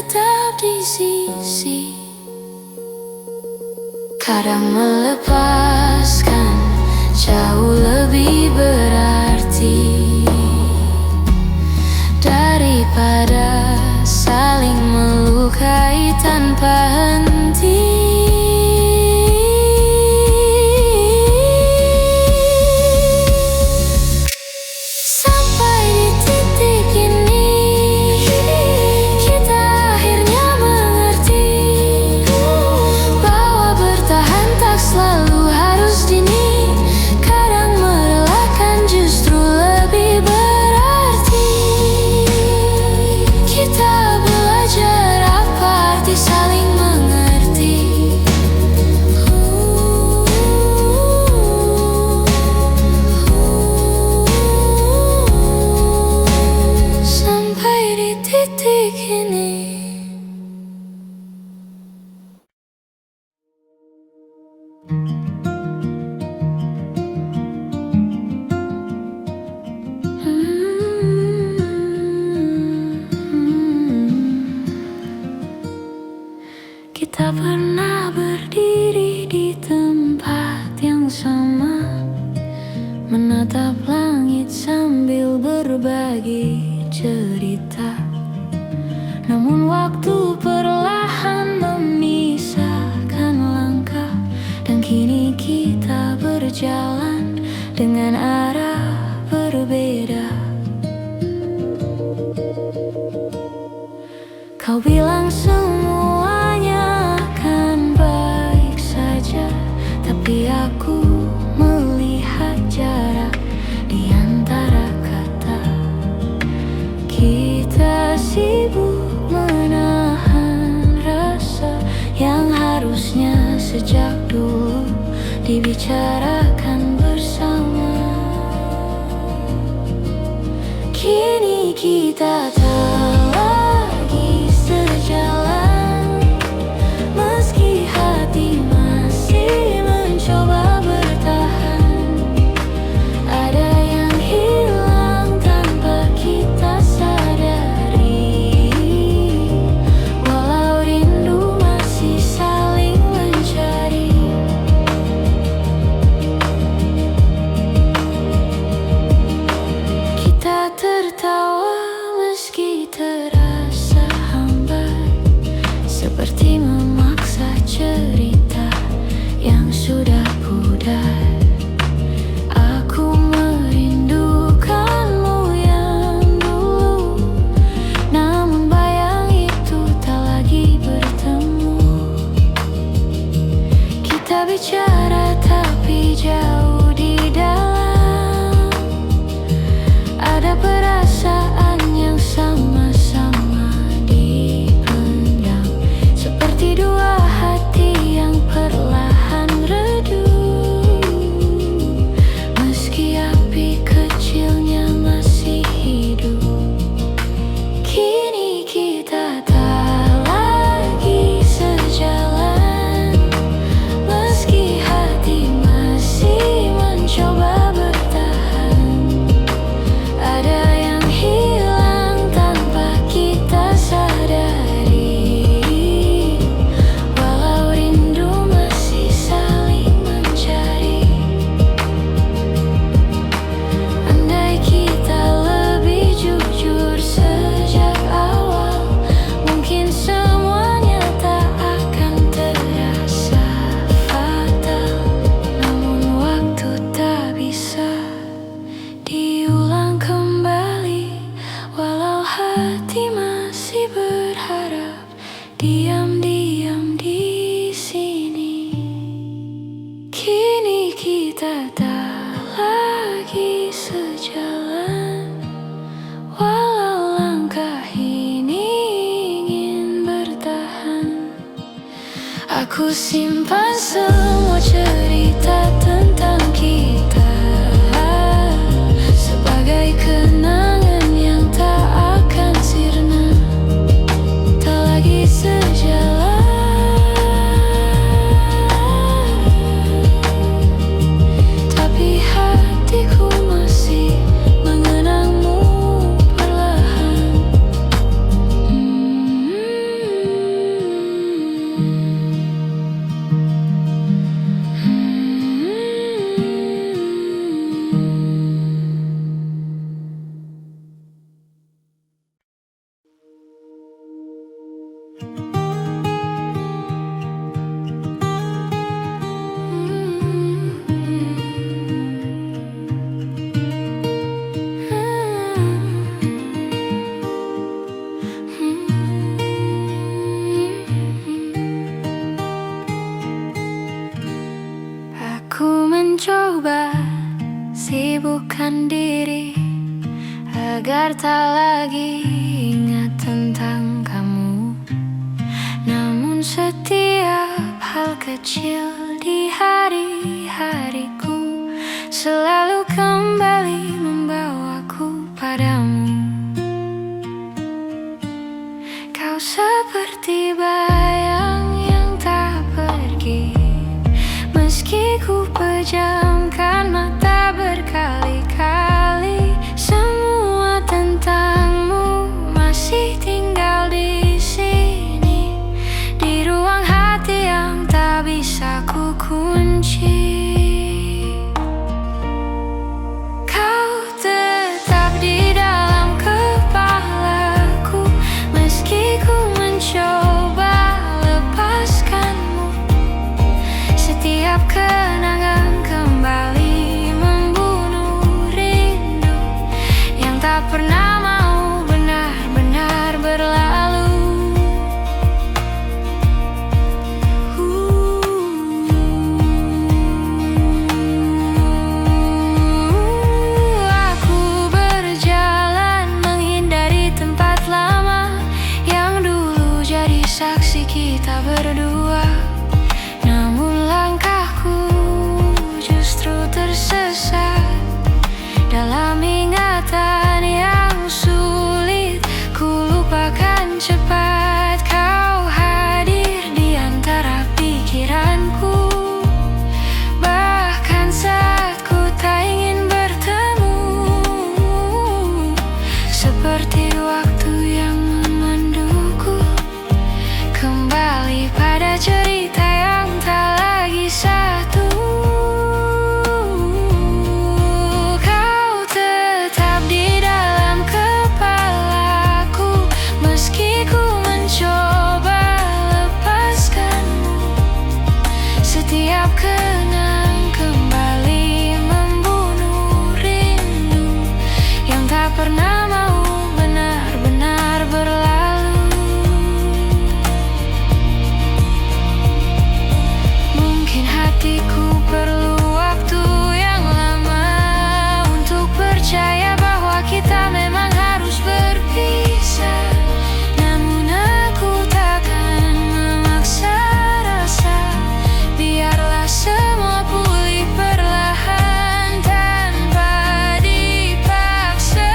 [SPEAKER 1] tetap di sisi. Kadang melepaskan jauh lebih berarti daripada saling melukai tanpa henti. Sampai di titik ini kita akhirnya mengerti bahwa bertahan tak selalu harus dini. Kadang merelakan justru lebih berarti. Kita belajar apa arti saling mengerti. Sampai di titik ini. Kita pernah berdiri di tempat yang sama, menatap langit sambil berbagi cerita. Namun waktu perlahan memisahkan langkah, dan kini kita berjalan dengan arah berbeda. Kau bilang semuanya akan baik saja, tapi aku melihat jarak di antara kata. Kita sibuk menahan rasa yang harusnya sejak dulu dibicarakan bersama. Kini kita tak lagi sejalan, meski hati masih mencoba bertahan. Ada yang hilang tanpa kita sadari, walau rindu masih saling mencari. Kita tertawa meski terasa hambar, seperti memaksa cerita yang sudah pudar. Aku merindukanmu yang dulu, namun bayang itu tak lagi bertemu. Kita bicara tapi jauh di dalam, ada perasaan yang sama-sama dipendam, seperti dua hati yang perlahan redup, meski api kecilnya masih hidup. Kini kita tak lagi sejalan, meski hati masih mencoba bertahan. Ada yang hilang tanpa kita sadari, walau rindu masih saling mencari. Andai kita lebih jujur sejak awal, mungkin semuanya tak akan terasa fatal. Namun waktu tak bisa diulang kembali, walau hati masih berharap diam-diam di sini. Kini kita tak lagi sejalan, walau langkah ini ingin bertahan. Aku simpan semua cerita tentang kita sebagai kenangan yang tak akan sirna, tak lagi sejalan. Tapi hatiku masih mengenangmu perlahan. sibukkan diri agar tak lagi ingat tentang kamu. Namun setiap hal kecil di hari-hariku selalu kembali membawaku padamu. Kau seperti bayang yang tak pergi, meski ku pejamkan mata berkali-kali. Semua tentangmu masih tinggal di sini, di ruang hati yang tak bisa ku kunci. Kenangan kembali membunuh rindu yang tak pernah mau benar-benar berlalu. Aku berjalan menghindari tempat lama yang dulu jadi saksi kita berdua. Tersesat dalam ingatan yang sulit ku lupakan cepat. Kau hadir di antara pikiranku, bahkan saat ku tak ingin bertemu. Seperti waktu yang memanduku kembali pada cerita yang tak lagi satu. Setiap kenang kembali membunuh rindu yang tak pernah mau benar-benar berlalu. Mungkin hatiku perlu waktu yang lama untuk percaya bahwa kita memang harus berpisah. Namun aku takkan memaksa rasa. Biarlah semua pulih perlahan tanpa dipaksa.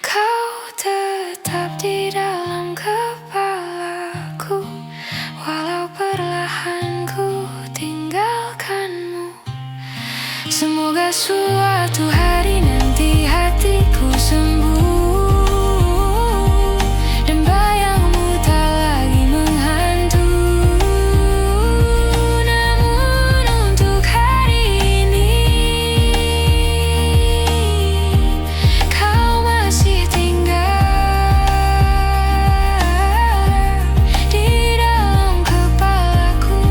[SPEAKER 1] Kau tetap di dalam kepalaku, walau perlahan ku tinggalkanmu. Semoga suatu hari nanti hatiku sembuh dan bayangmu tak lagi menghantui. Namun untuk hari ini kau masih tinggal di dalam kepalaku.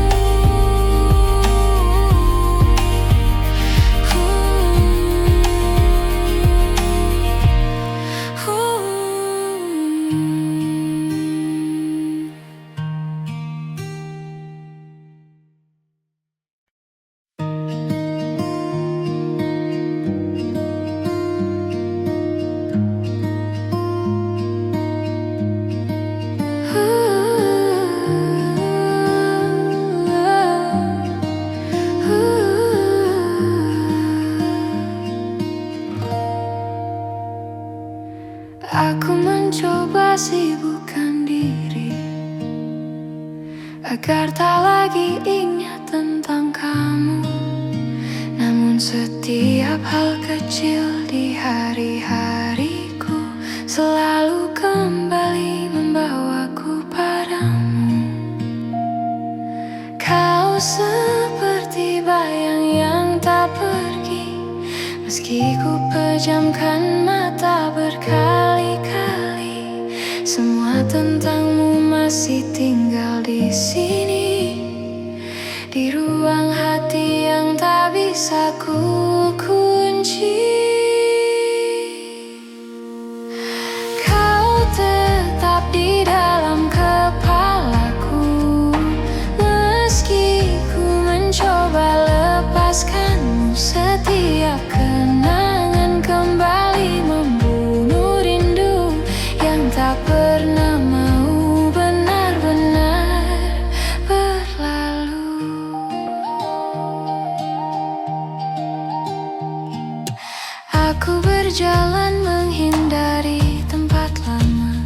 [SPEAKER 1] Aku mencoba sibukkan diri agar tak lagi ingat tentang kamu. Namun setiap hal kecil di hari-hariku selalu kembali membawaku padamu. Kau seperti bayang yang tak pergi, meski ku pejamkan mata berkali-kali. Semua tentangmu masih tinggal di sini, di ruang hati yang tak bisa ku kunci. Kau tetap di dalam kepalaku, meski berjalan menghindari tempat lama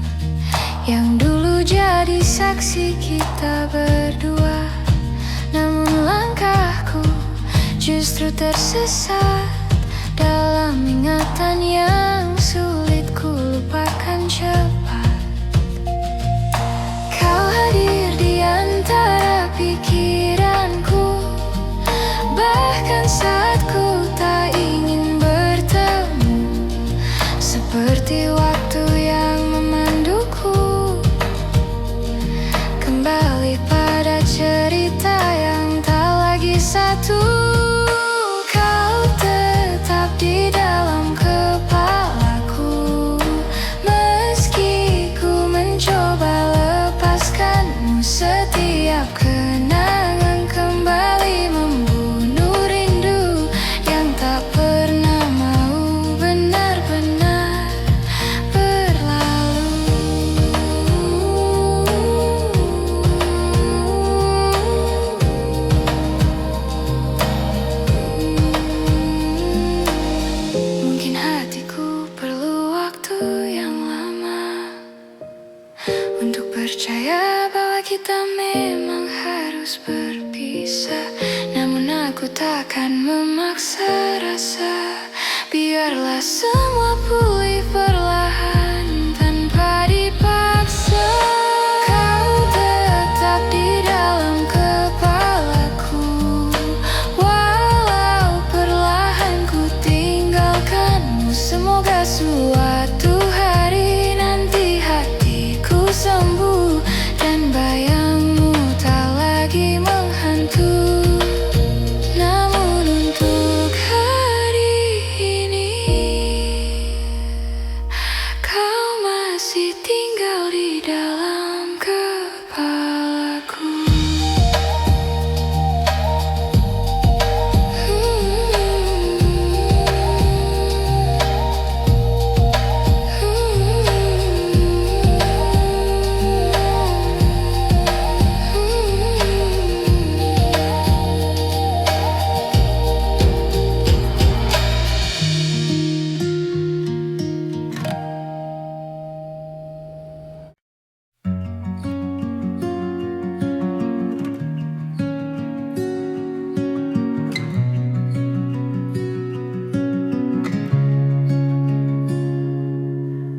[SPEAKER 1] yang dulu jadi saksi kita berdua. Namun langkahku justru tersesat dalam ingatan yang sulit ku lupakan cepat. Kau hadir di antara pikiranku, bahkan saat ku tak ingin bertemu, seperti waktu yang memanduku kembali pada cerita yang tak lagi satu. Kau tetap di dalam kepalaku, meski ku mencoba lepaskanmu. Setiap kenangan kembali membunuh rindu yang tak pernah mau benar-benar berlalu. Mungkin hatiku perlu waktu yang lama untuk percaya bahwa kita memang harus berpisah. Namun aku takkan memaksa rasa, biarlah semua pulih perlahan tanpa dipaksa. Kau tetap di dalam kepalaku, walau perlahan ku tinggalkanmu. Semoga suatu hari nanti hatiku sembuh dan bayangmu tak lagi menghantui. Namun untuk hari ini kau masih tinggal di dalam kepalaku.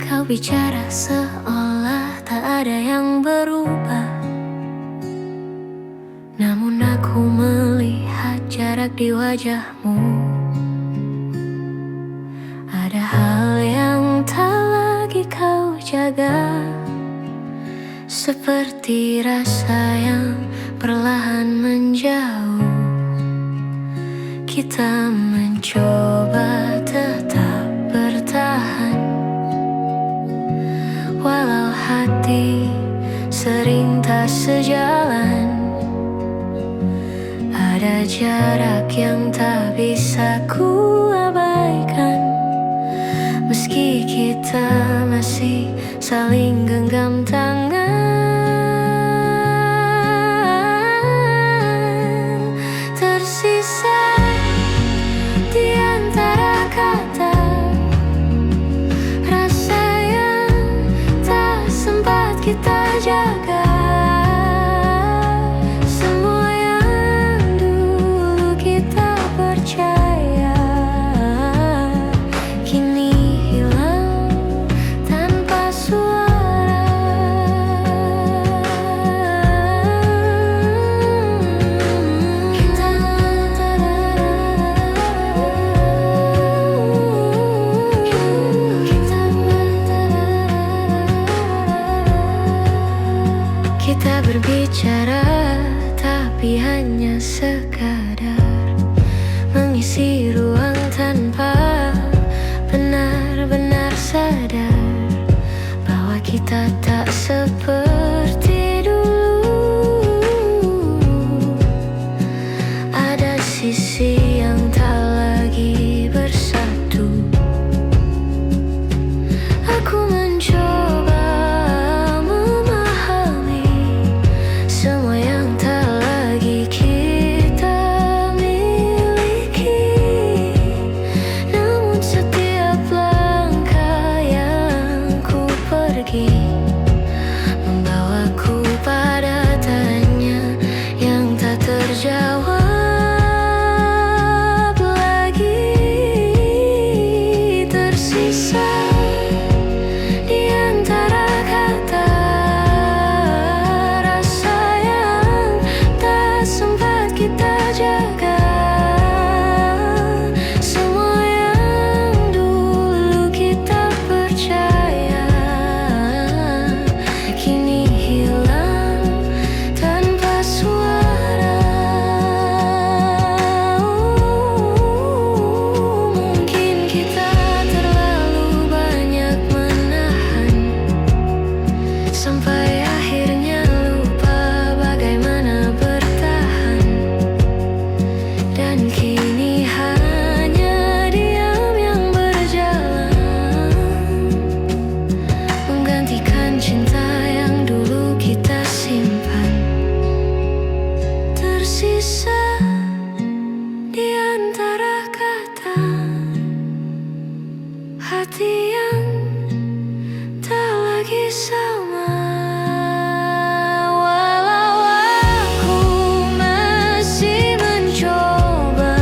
[SPEAKER 1] Kau bicara seolah tak ada yang berubah, namun aku melihat jarak di wajahmu. Ada hal yang tak lagi kau jaga, seperti rasa yang perlahan menjauh. Kita mencoba tetap bertahan, walau hati sering tak sejalan. Ada jarak yang tak bisa ku abaikan, meski kita masih saling genggam tangan. Tersisa di antara kata, rasa yang tak sempat kita jaga. Semua yang dulu kita percaya kini hilang tanpa suara. yang tak lagi sama. Walau aku masih mencoba,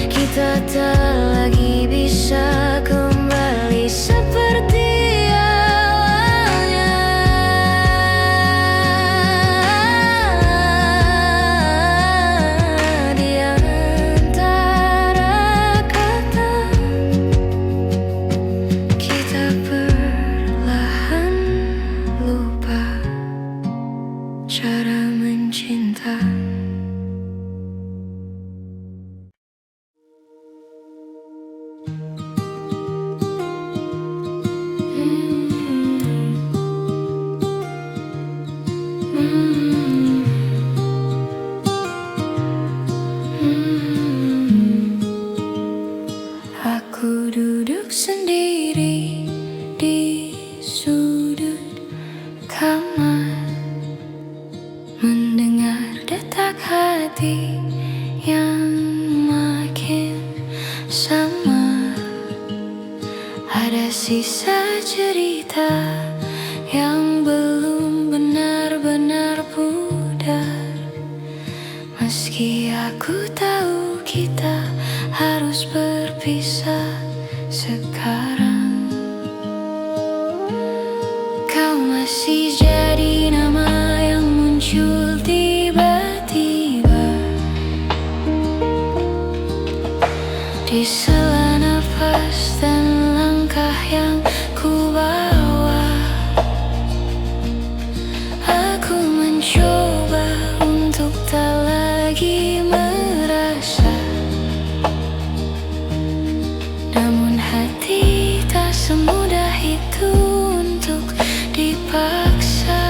[SPEAKER 1] kita tak lagi bisa kembali seperti awalnya. Di antara kata, kita perlahan lupa cara mencinta. Aku duduk sendiri di sudut kamar, mendengar detak hati yang makin samar. Ada sisa cerita yang belum benar-benar pudar. Meski aku tahu kita harus berpisah sekarang, kau masih jadi nama yang muncul tiba-tiba di sela nafas dan langkah yang ku bawa. Aku mencoba untuk tak lagi merasa, namun hati tak semudah itu untuk dipaksa.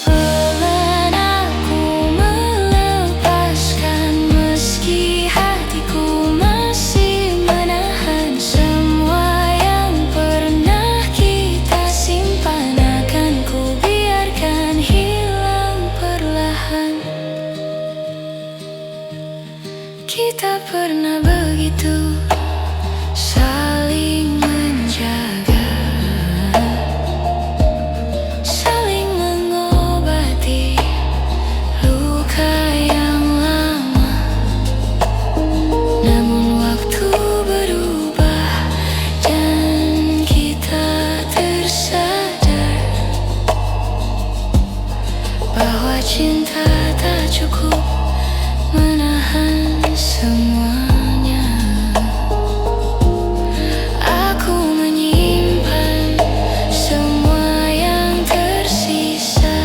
[SPEAKER 1] Pelan aku melepaskan, meski hatiku masih menahan semua yang pernah kita simpan. Akan ku biarkan hilang perlahan. Kita pernah begitu saling menjaga, saling mengobati luka yang lama. Namun waktu berubah dan kita tersadar bahwa cinta tak cukup menahan semuanya. Aku menyimpan semua yang tersisa,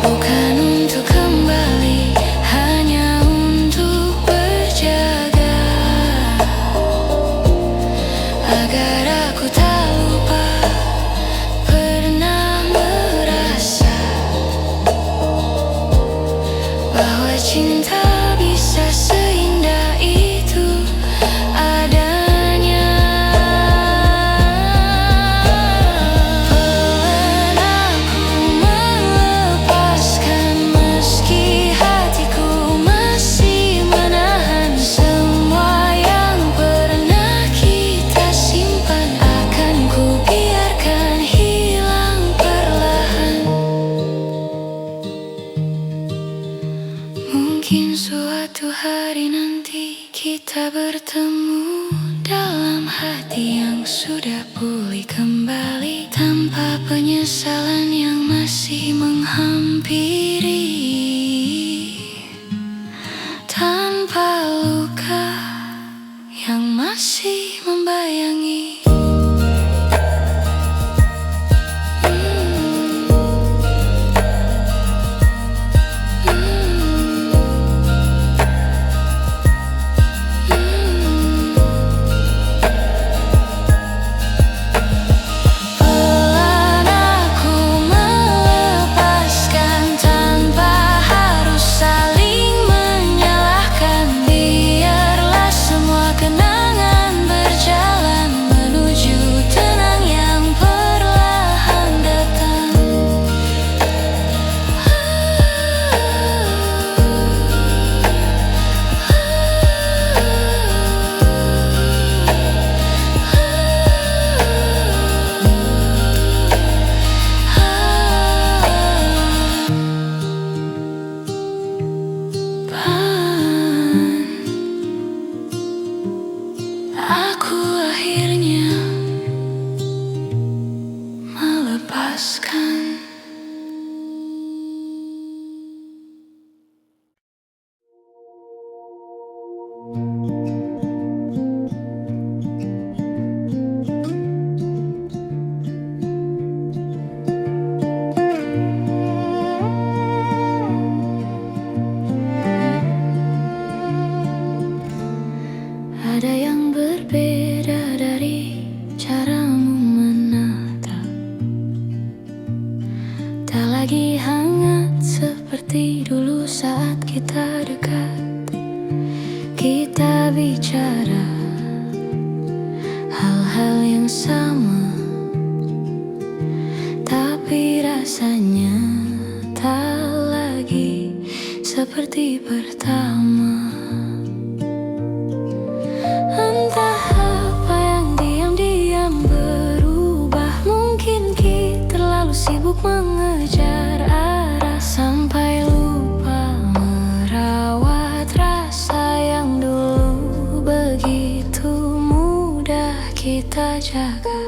[SPEAKER 1] bukan untuk kembali, hanya untuk berjaga, agar aku tak lupa pernah merasa bahwa cinta bisa seindah itu adanya. Pelan aku melepaskan, meski hatiku masih menahan semua yang pernah kita simpan. Akan ku biarkan hilang perlahan. Mungkin suatu hari nanti kita bertemu dalam hati yang sudah pulih kembali, tanpa penyesalan yang masih menghampiri, tanpa luka yang masih membayangi. Pelan aku melepaskan tanpa Ada yang berbeda dari caramu menatap, tak lagi hangat seperti dulu saat kita dekat. Kita bicara hal-hal yang sama, tapi rasanya tak lagi seperti pertama. Entah apa yang diam-diam berubah. Mungkin kita terlalu sibuk mengejar arah, sampai lupa merawat rasa yang dulu begitu mudah kita jaga.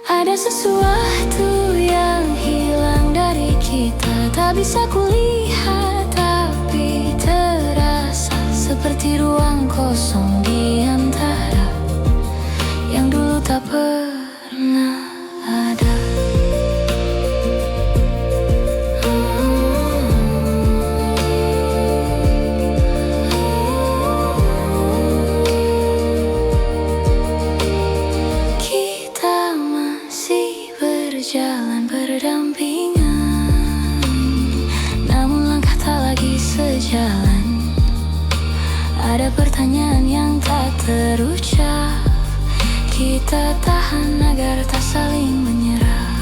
[SPEAKER 1] Ada sesuatu yang hilang dari kita, tak bisa kulihat tapi terasa seperti ruang kosong di antara yang dulu tak pernah ada. Kita masih berjalan berdampingan, namun langkah tak lagi sejalan. Ada pertanyaan yang tak terucap, kita tahan agar tak saling menyerah.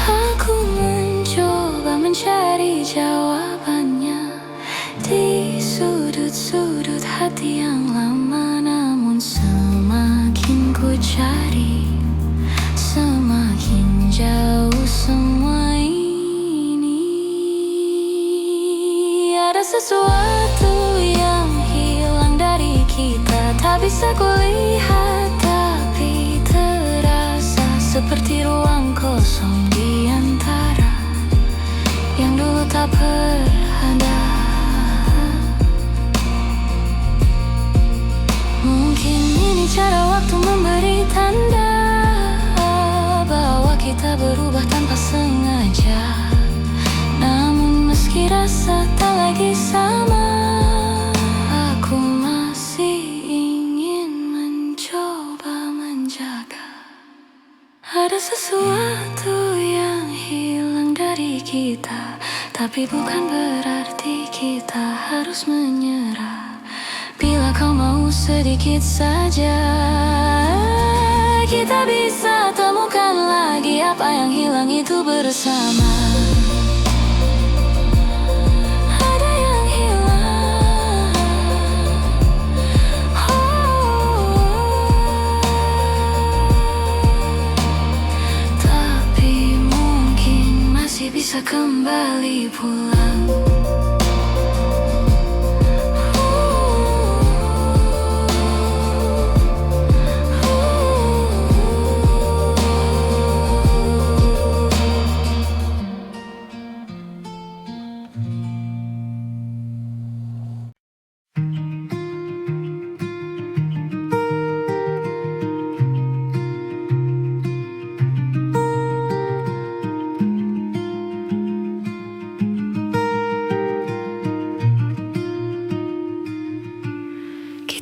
[SPEAKER 1] Aku mencoba mencari jawabannya di sudut-sudut hati yang lama, namun semakin ku cari, semakin jauh semua ini. Ada sesuatu yang hilang dari kita, tak bisa kulihat tapi terasa seperti ruang kosong di antara yang dulu tak berada. Mungkin ini cara waktu memberi tanda bahwa kita berubah tanpa sengaja. Namun meski rasa tak lagi sama, aku masih ingin mencoba menjaga. Ada sesuatu yang hilang dari kita, tapi bukan berarti kita harus menyerah. Bila kau mau sedikit saja, kita bisa temukan lagi apa yang hilang itu bersama. Bisa kembali pulang.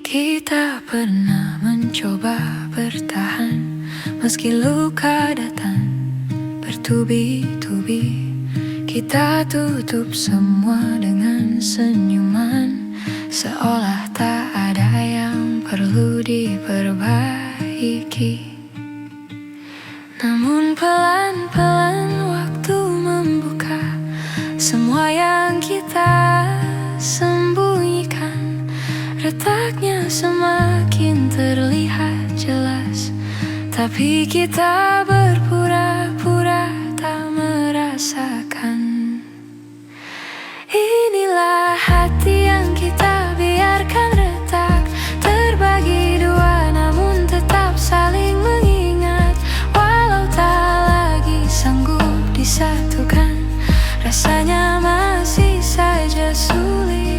[SPEAKER 1] Kita pernah mencoba bertahan, meski luka datang bertubi-tubi. Kita tutup semua dengan senyuman, seolah tak ada yang perlu diperbaiki. Namun pelan-pelan waktu membuka semua yang kita sembunyikan. Retaknya semakin terlihat jelas, tapi kita berpura-pura tak merasakan. Inilah hati yang kita biarkan retak, terbagi dua namun tetap saling mengingat. Walau tak lagi sanggup disatukan, rasanya masih saja sulit.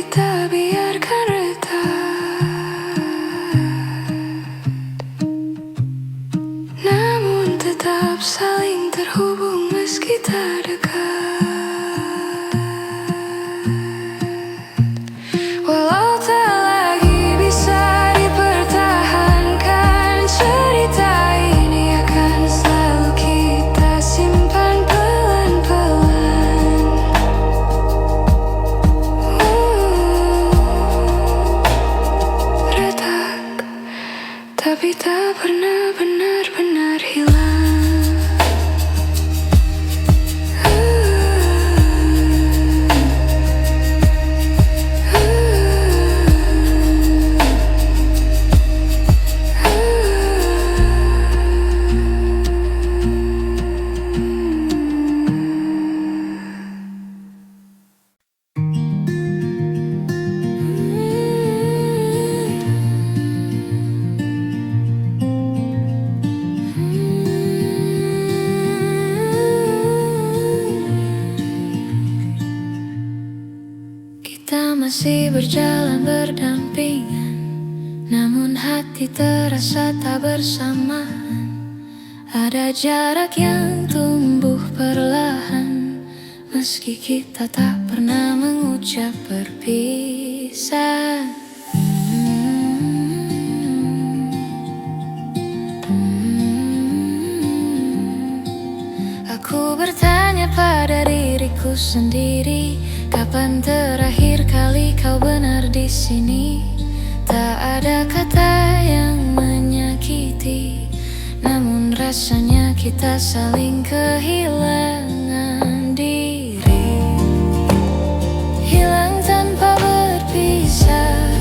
[SPEAKER 1] kita biarkan retak, namun tetap saling terhubung meski tak dekat. Walau tak lagi bisa dipertahankan, cerita ini akan selalu kita simpan pelan-pelan. Retak, tapi tak pernah benar-benar hilang. Kita masih berjalan berdampingan, namun hati terasa tak bersamaan. Ada jarak yang tumbuh perlahan, meski kita tak pernah mengucap berpisah. Aku bertanya pada diriku sendiri, kapan terakhir kali kau benar di sini? Tak ada kata yang menyakiti, namun rasanya kita saling kehilangan diri. Hilang tanpa berpisah,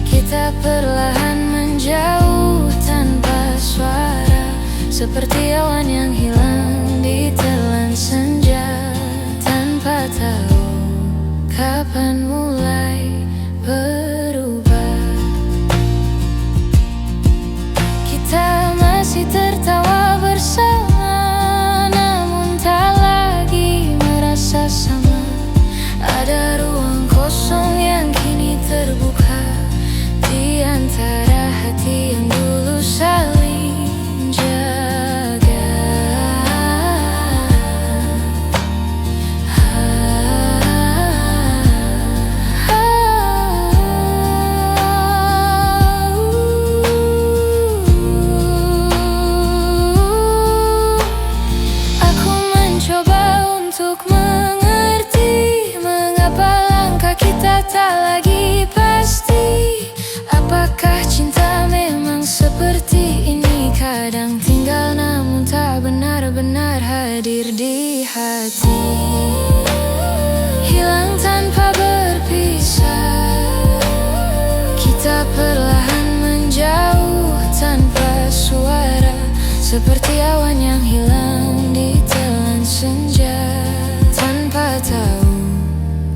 [SPEAKER 1] kita perlahan menjauh tanpa suara, seperti awan yang hilang ditelan senja, tanpa tahu kapan mulai berubah. Kita masih tertawa bersama, namun tak lagi merasa sama. Ada ruang kosong yang kini terbuka di antara hati yang dulu saling jaga. Aku mencoba untuk mengerti mengapa langkah kita tak lagi pasti. Apakah cinta memang seperti ini? Kadang tinggal namun tak benar-benar hadir di hati. Hilang tanpa berpisah, kita perlahan menjauh tanpa suara, seperti awan yang hilang ditelan senja, tanpa tahu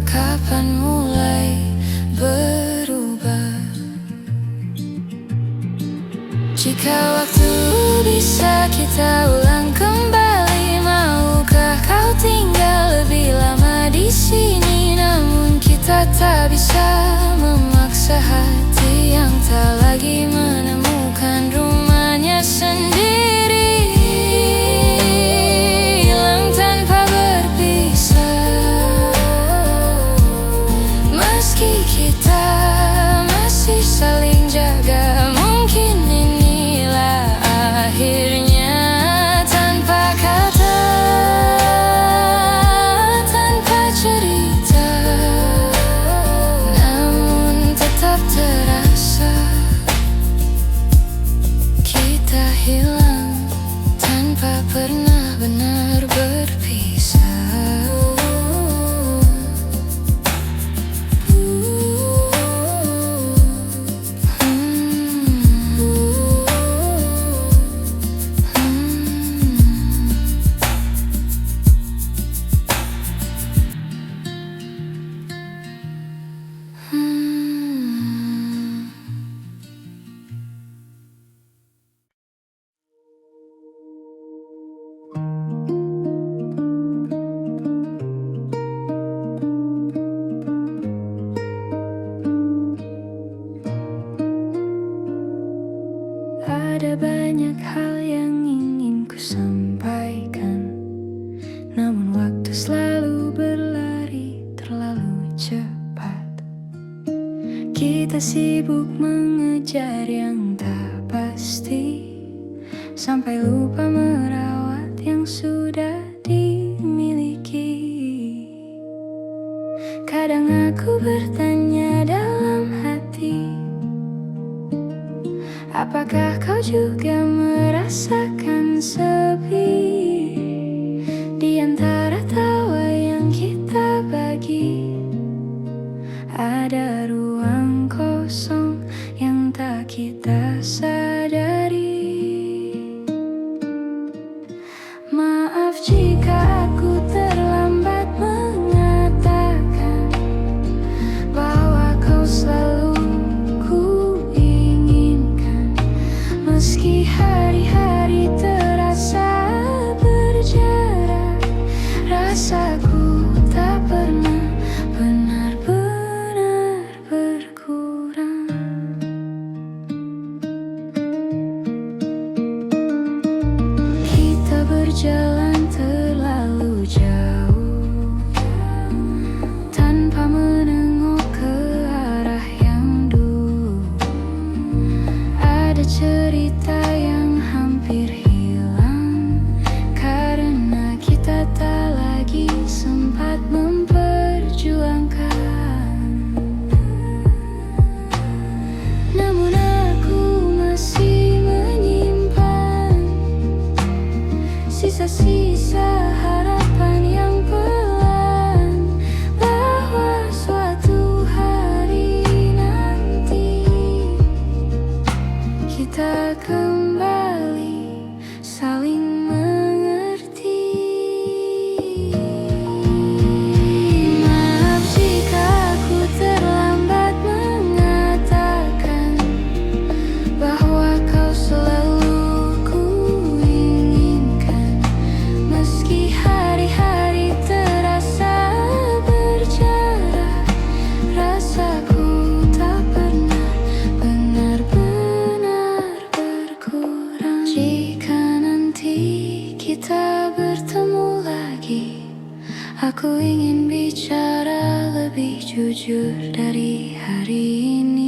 [SPEAKER 1] kapan mulai berubah. Jika waktu bisa kita ulang kembali, maukah kau tinggal lebih lama di sini? Namun kita tak bisa memaksa hati yang tak lagi menemukan rumahnya sendiri. Hilang tanpa berpisah, meski kita masih saling jaga. Mungkin inilah akhirnya, tanpa kata, tanpa cerita, namun tetap terasa Kita sibuk mengejar yang tak pasti, sampai lupa merawat yang sudah dimiliki. Kadang aku bertanya dalam hati, apakah kau juga merasakan sepi? Di antara tawa yang kita bagi, ada ruang kosong yang tak kita sadari. Maaf jika aku terlambat mengatakan bahwa kau selalu ku inginkan. Meski hari-hari terasa berjarak, rasaku tak pernah benar-benar berkurang. Kita berjalan terlalu jauh tanpa menengok ke arah yang dulu. Ada cerita yang hampir hilang karena kita tak lagi sempat memperjuangkan. Namun aku masih menyimpan sisa-sisa harapan yang pelan, bahwa suatu hari nanti kita kembali saling mengerti. Maaf jika aku terlambat mengatakan bahwa kau selalu ku inginkan. Meski hari-hari terasa berjarak, rasaku tak pernah benar-benar berkurang. Jika nanti kita bertemu lagi, aku ingin bicara lebih jujur dari hari ini.